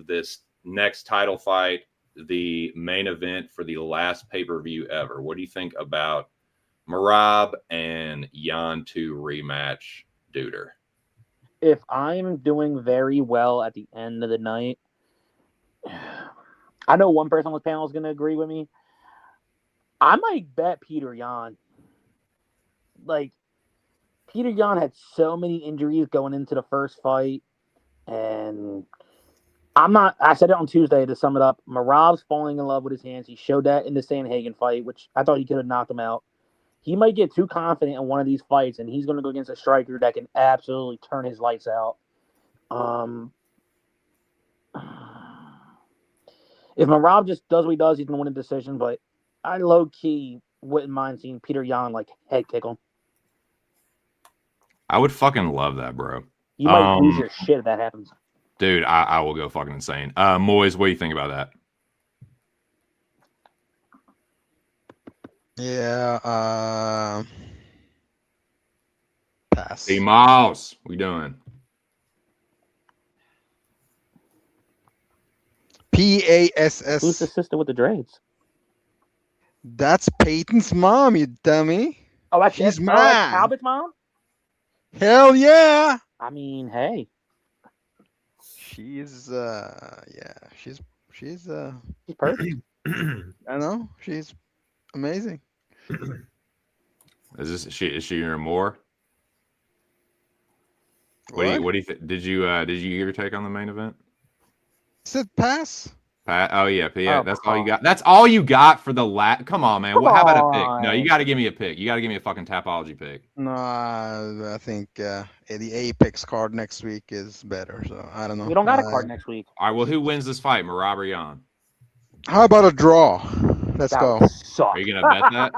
this next title fight, the main event for the last pay-per-view ever? What do you think about Merab and Jan 2 rematch, Duder? If I'm doing very well at the end of the night, I know one person on this panel is going to agree with me. I might bet Peter Yan. Peter Yan had so many injuries going into the first fight, and I said it on Tuesday to sum it up. Merab's falling in love with his hands. He showed that in the Sandhagen fight, which I thought he could have knocked him out. He might get too confident in one of these fights, and he's going to go against a striker that can absolutely turn his lights out. If Merab just does what he does, he's going to win a decision, but I low-key wouldn't mind seeing Peter Yan head kick him. I would fucking love that, bro. You might lose your shit if that happens. Dude, I will go fucking insane. Moiz, what do you think about that? Yeah. Pass. Hey, Miles, what you doing? PASS. Who's the sister with the dreads? That's Peyton's mom, you dummy. Oh, that's She's mine. mine. Talbot's mom? Hell yeah. I mean, hey. She's she's perfect. I know. She's amazing. Is she your more? What do you think? Did you give your take on the main event? Said pass. Oh yeah. That's all you got. That's all you got for the Come on, man. How about a pick? No, you got to give me a pick. You got to give me a fucking Tapology pick. No, I think the Apex card next week is better. So I don't know. We don't got a card next week. All right. Well, who wins this fight, Merab or Jan? How about a draw? Let's go. Are you gonna bet that?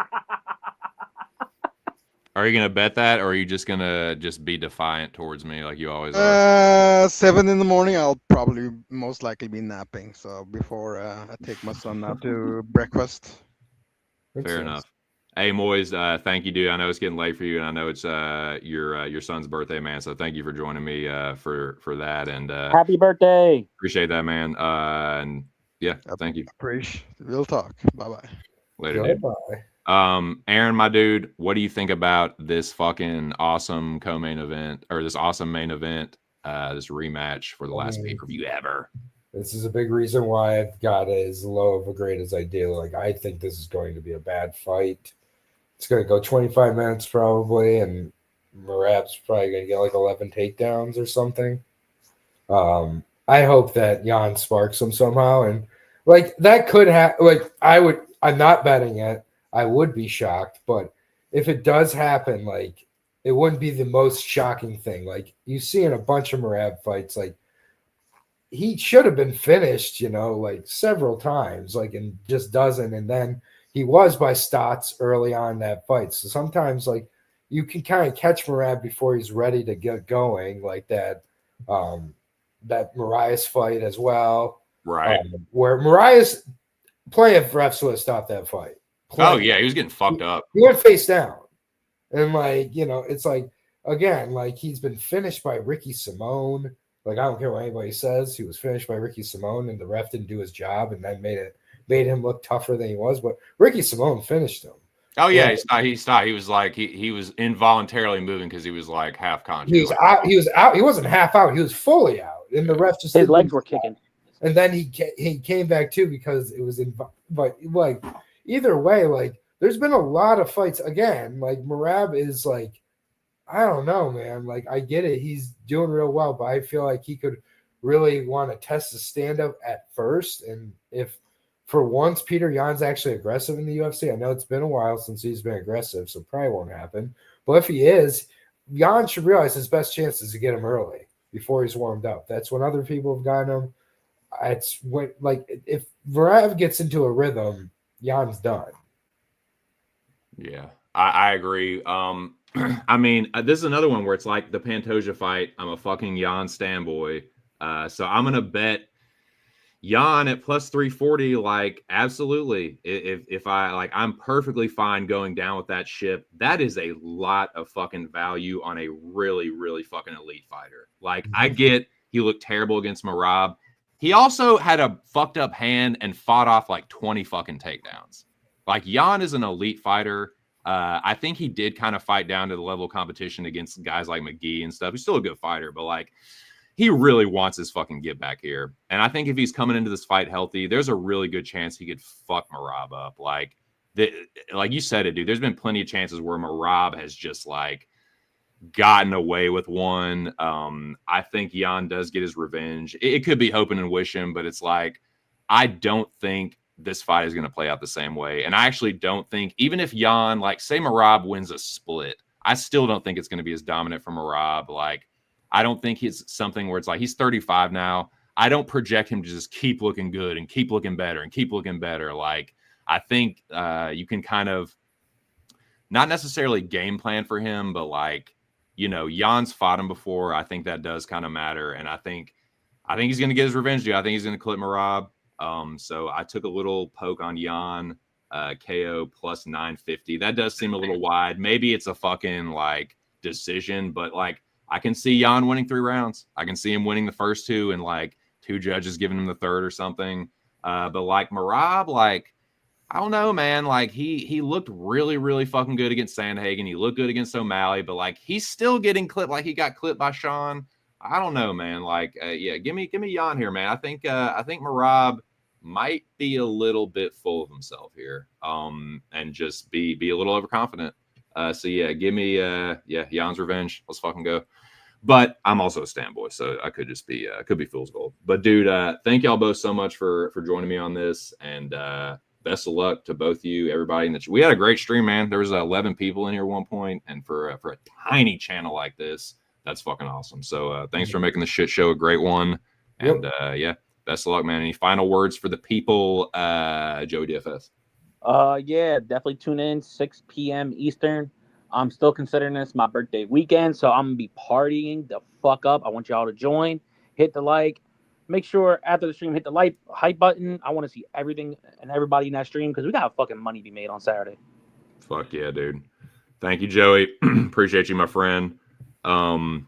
Are you gonna bet that, or are you just gonna be defiant towards me like you always are? 7 in the morning. I'll probably most likely be napping. So before I take my son out to breakfast. Fair enough. Hey, Moiz, thank you, dude. I know it's getting late for you, and I know it's your son's birthday, man. So thank you for joining me for that. And happy birthday! Appreciate that, man. And yeah, thank you. Appreciate. We'll talk. Bye bye. Later, dude. Aaron, my dude, what do you think about this fucking awesome co-main event, or this awesome main event, this rematch for the last pay-per-view ever? This is a big reason why I've got as low of a grade as I do. I think this is going to be a bad fight. It's going to go 25 minutes probably, and Merab's probably going to get 11 takedowns or something. I hope that Jan sparks him somehow, and that could happen. I'm not betting it. I would be shocked, but if it does happen, it wouldn't be the most shocking thing. You see in a bunch of Merab fights, he should have been finished, several times, and just doesn't. And then he was by Stotts early on that fight. So sometimes, you can kind of catch Merab before he's ready to get going, that Mariah's fight as well. Right. Where Mariah's playing refs would have stopped that fight. Oh, yeah, he was getting fucked up. He went face down. And like, it's like, again, like he's been finished by Ricky Simone. Like, I don't care what anybody says. He was finished by Ricky Simone, and the ref didn't do his job, and then made him look tougher than he was. But Ricky Simone finished him. Oh yeah, he stopped. He was like he was involuntarily moving because he was like half conscious. He was out. He was out. He wasn't half out. He was fully out, and the ref just his legs were kicking. And then he came back too because it was but like either way, like there's been a lot of fights again. Like Merab is like, I don't know, man. Like I get it, he's doing real well, but I feel like he could really want to test the stand up at first. And if for once Peter Yan's actually aggressive in the UFC, I know it's been a while since he's been aggressive, so probably won't happen. But if he is, Yan should realize his best chance is to get him early before he's warmed up. That's when other people have gotten him. It's when, like, if Merab gets into a rhythm, Yan's done. Yeah, I agree. I mean, this is another one where it's like the Pantoja fight. I'm a fucking Yan standboy. So I'm going to bet Yan at plus 340, like, absolutely. If I, like, I'm perfectly fine going down with that ship. That is a lot of fucking value on a really, really fucking elite fighter. Like, I get he looked terrible against Merab. He also had a fucked up hand and fought off like 20 fucking takedowns. Like, Yan is an elite fighter. I think he did kind of fight down to the level of competition against guys like McGee and stuff. He's still a good fighter, but like, he really wants his fucking get back here. And I think if he's coming into this fight healthy, there's a really good chance he could fuck Merab up. Like you said it, dude, there's been plenty of chances where Merab has just like gotten away with one. I think Yan does get his revenge. It could be hoping and wishing, but it's like, I don't think this fight is going to play out the same way. And I actually don't think, even if Yan, like say Merab wins a split, I still don't think it's going to be as dominant for Merab. Like, I don't think he's something where it's like, he's 35 now. I don't project him to just keep looking good and keep looking better and keep looking better. Like, I think you can kind of not necessarily game plan for him, but like, Jan's fought him before. I think that does kind of matter. And I think he's going to get his revenge, dude. I think he's going to clip Merab. So I took a little poke on Yan, KO plus 950. That does seem a little wide. Maybe it's a fucking like decision, but like, I can see Yan winning 3 rounds. I can see him winning the first 2 and like 2 judges giving him the third or something. But like Merab, like, I don't know, man. Like he looked really, really fucking good against Sandhagen. He looked good against O'Malley, but like he's still getting clipped. Like he got clipped by Sean. I don't know, man. Like, yeah, give me Yan here, man. I think Merab might be a little bit full of himself here, and just be a little overconfident. So yeah, give me Jan's revenge. Let's fucking go. But I'm also a standboy, so I could just be could be fool's gold. But dude, thank y'all both so much for joining me on this, and best of luck to both of you, everybody. We had a great stream, man. There was 11 people in here at one point, and for a tiny channel like this, that's fucking awesome. So thanks for making the shit show a great one. And yeah, best of luck, man. Any final words for the people, Joey DFS? Yeah, definitely tune in 6 p.m. Eastern. I'm still considering this my birthday weekend, so I'm gonna be partying the fuck up. I want y'all to join. Hit the like. Make sure after the stream, hit the hype button. I want to see everything and everybody in that stream because we got fucking money to be made on Saturday. Fuck yeah, dude. Thank you, Joey. Appreciate you, my friend. Aaron.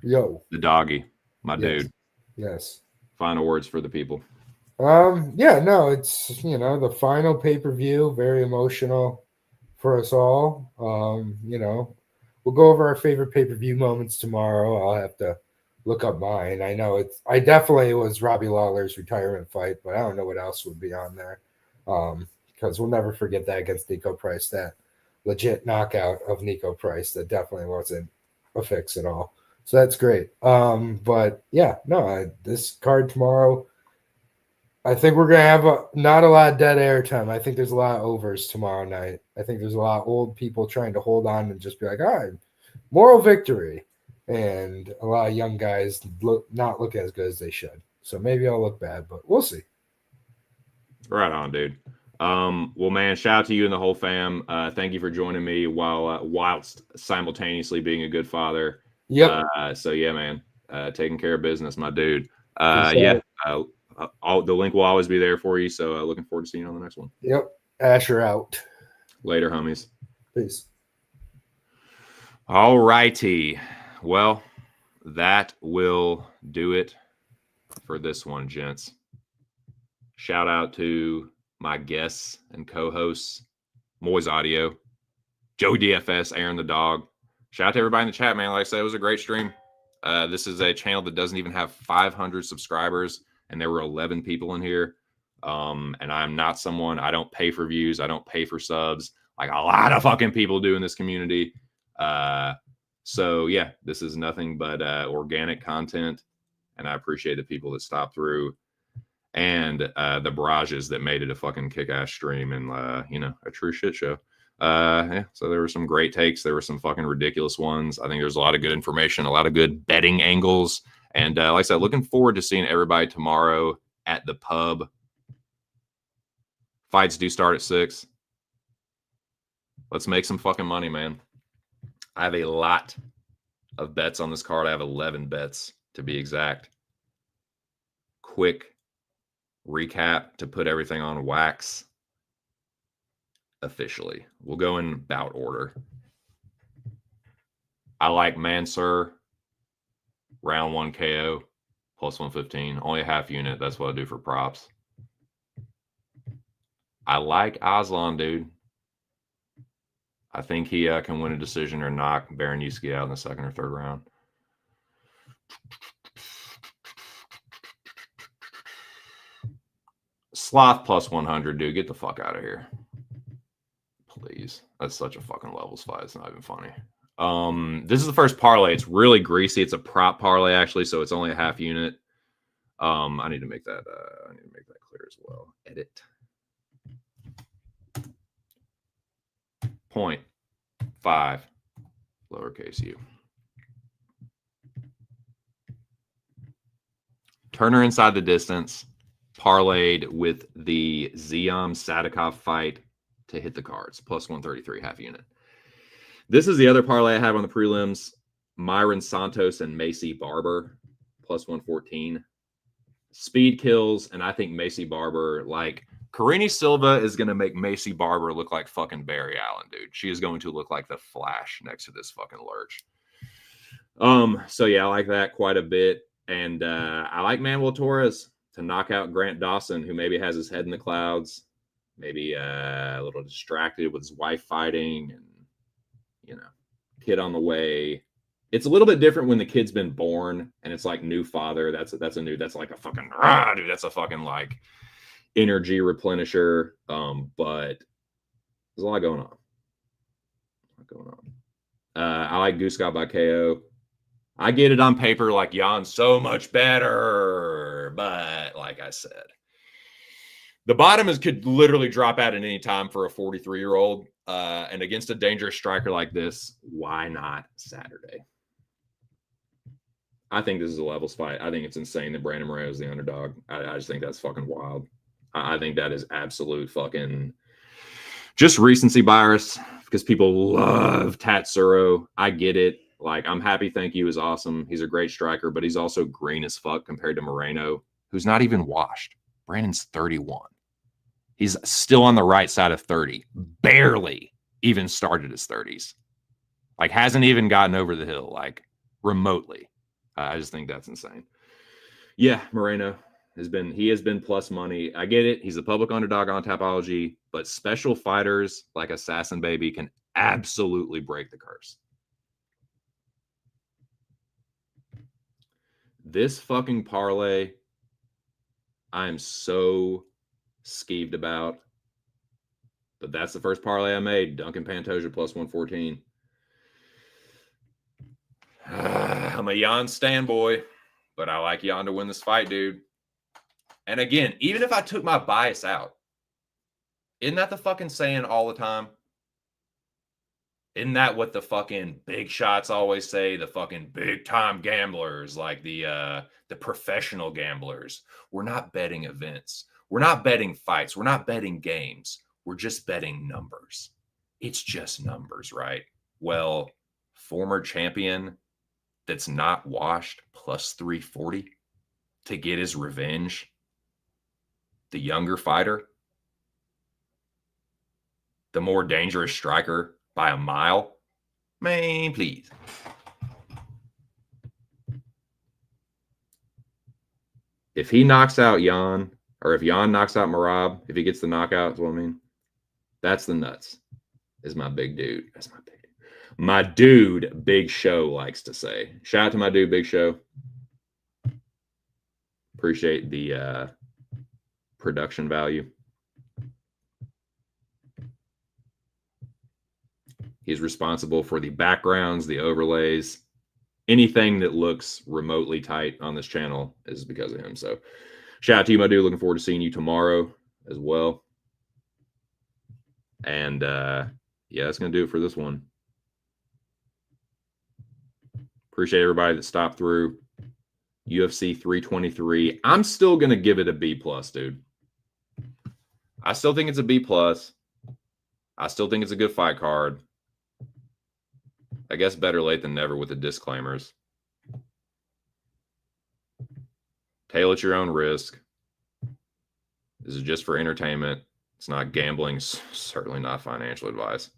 Yo. The doggy. My dude. Yes. Final words for the people. Yeah, no, it's, the final pay-per-view, very emotional for us all. We'll go over our favorite pay-per-view moments tomorrow. I'll have to look up mine. I know I definitely was Robbie Lawler's retirement fight, but I don't know what else would be on there. Because we'll never forget that against Nico Price, that legit knockout of Nico Price that definitely wasn't a fix at all. So that's great. But yeah, no, this card tomorrow, I think we're going to have not a lot of dead air time. I think there's a lot of overs tomorrow night. I think there's a lot of old people trying to hold on and just be like, all right, moral victory. And a lot of young guys not look as good as they should. So maybe I'll look bad, but we'll see. Right on, dude. Well, man, shout out to you and the whole fam. Thank you for joining me whilst simultaneously being a good father. Yep. So yeah, man, taking care of business, my dude. Yeah. The link will always be there for you. So looking forward to seeing you on the next one. Yep. Asher out. Later, homies. Peace. All righty. Well, that will do it for this one, gents. Shout out to my guests and co-hosts, Moiz Audio, Joe DFS, Aaron the Dog. Shout out to everybody in the chat, man. Like I said, it was a great stream. This is a channel that doesn't even have 500 subscribers, and there were 11 people in here. And I'm not someone, I don't pay for views. I don't pay for subs like a lot of fucking people do in this community. So yeah, this is nothing but organic content, and I appreciate the people that stopped through and the barrages that made it a fucking kick-ass stream and a true shit show. Yeah, so there were some great takes. There were some fucking ridiculous ones. I think there's a lot of good information, a lot of good betting angles, and like I said, looking forward to seeing everybody tomorrow at the pub. Fights do start at 6. Let's make some fucking money, man. I have a lot of bets on this card. I have 11 bets to be exact. Quick recap to put everything on wax officially. We'll go in bout order. I like Mansur, round 1 KO, plus 115. Only a half unit. That's what I do for props. I like Aslan, dude. I think he can win a decision or knock Baranewski out in the 2nd or 3rd round. Sloth plus 100, dude. Get the fuck out of here. Please. That's such a fucking levels fight. It's not even funny. This is the first parlay. It's really greasy. It's a prop parlay, actually, so it's only a half unit. I need to make that clear as well. Edit. 0.5 lowercase u. Turner inside the distance, parlayed with the Ziam Sadikov fight to hit the cards, plus 133 half unit. This is the other parlay I have on the prelims. Myron Santos and Macy Barber, plus 114. Speed kills, and I think Macy Barber, like, Karine Silva is going to make Macy Barber look like fucking Barry Allen, dude. She is going to look like the Flash next to this fucking lurch. So yeah, I like that quite a bit. And I like Manuel Torres to knock out Grant Dawson, who maybe has his head in the clouds, maybe a little distracted with his wife fighting and, kid on the way. It's a little bit different when the kid's been born and it's like new father. That's like a fucking, dude, that's a fucking like energy replenisher. But there's a lot going on. I like Goose Scott by KO. I get it on paper like Jan's so much better, but like I said, the bottom could literally drop out at any time for a 43-year-old. And against a dangerous striker like this, why not Saturday? I think this is a levels fight. I think it's insane that Brandon Moreno is the underdog. I just think that's fucking wild. I think that is absolute fucking just recency bias because people love Tatsuro. I get it. Like, I'm happy. Thank you is awesome. He's a great striker, but he's also green as fuck compared to Moreno, who's not even washed. Brandon's 31. He's still on the right side of 30. Barely even started his 30s. Like, hasn't even gotten over the hill, like, remotely. I just think that's insane. Yeah, Moreno has been plus money. I get it. He's a public underdog on Tapology, but special fighters like Assassin Baby can absolutely break the curse. This fucking parlay, I'm so skeeved about. But that's the first parlay I made. Duncan Pantoja plus 114. I'm a Jan stan boy, but I like Jan to win this fight, dude. And again, even if I took my bias out, isn't that the fucking saying all the time? Isn't that what the fucking big shots always say? The fucking big time gamblers, like the professional gamblers. We're not betting events. We're not betting fights. We're not betting games. We're just betting numbers. It's just numbers, right? Well, former champion that's not washed plus 340 to get his revenge. The younger fighter, the more dangerous striker by a mile. Man, please. If he knocks out Jan, or if Jan knocks out Marab, if he gets the knockout, is what I mean. That's the nuts. Is my big dude. That's my big dude. My dude, Big Show, likes to say. Shout out to my dude, Big Show. Appreciate the production value. He's responsible for the backgrounds, the overlays. Anything that looks remotely tight on this channel is because of him. So shout out to you, my dude. Looking forward to seeing you tomorrow as well. And yeah, that's going to do it for this one. Appreciate everybody that stopped through. UFC 323. I'm still going to give it a B+, dude. I still think it's a B+. I still think it's a good fight card. I guess better late than never with the disclaimers. Tail at your own risk. This is just for entertainment. It's not gambling, certainly not financial advice.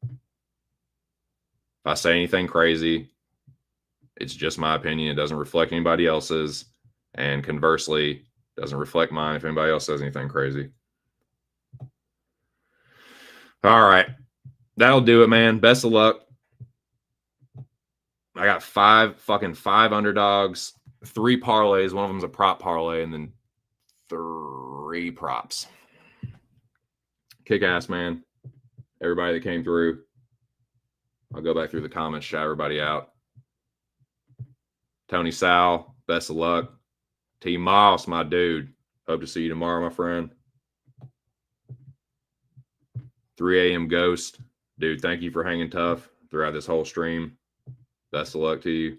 If I say anything crazy, it's just my opinion. It doesn't reflect anybody else's. And conversely, doesn't reflect mine if anybody else says anything crazy. All right. That'll do it, man. Best of luck. I got five underdogs, 3 parlays. One of them's a prop parlay, and then 3 props. Kick ass, man. Everybody that came through. I'll go back through the comments, shout everybody out. Tony Sal, best of luck. T Moss, my dude. Hope to see you tomorrow, my friend. 3 a.m. Ghost. Dude, thank you for hanging tough throughout this whole stream. Best of luck to you.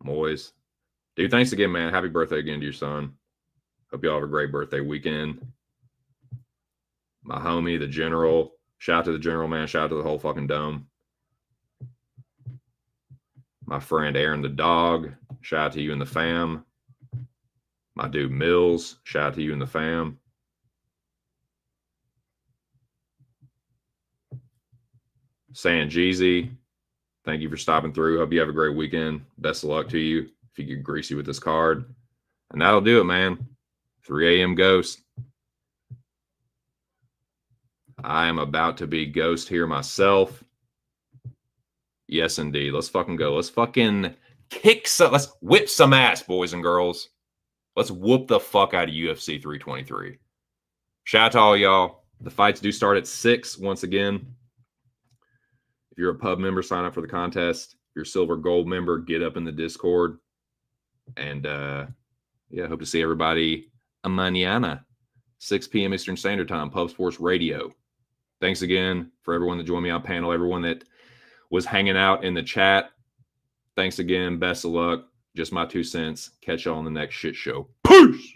Moiz. Dude, thanks again, man. Happy birthday again to your son. Hope y'all have a great birthday weekend. My homie, the General. Shout out to the General, man. Shout out to the whole fucking dome. My friend Aaron the dog. Shout out to you and the fam. My dude Mills. Shout out to you and the fam. San Jeezy. Thank you for stopping through. Hope you have a great weekend. Best of luck to you if you get greasy with this card. And that'll do it, man. 3 a.m. Ghost. I am about to be Ghost here myself. Yes, indeed. Let's fucking go. Let's fucking kick some. Let's whip some ass, boys and girls. Let's whoop the fuck out of UFC 323. Shout out to all y'all. The fights do start at 6 once again. If you're a pub member, sign up for the contest. If you're a silver gold member, get up in the Discord. And yeah, hope to see everybody mañana, 6 p.m. Eastern Standard Time, Pub Sports Radio. Thanks again for everyone that joined me on panel, everyone that was hanging out in the chat. Thanks again. Best of luck. Just my 2 cents. Catch y'all on the next shit show. Peace.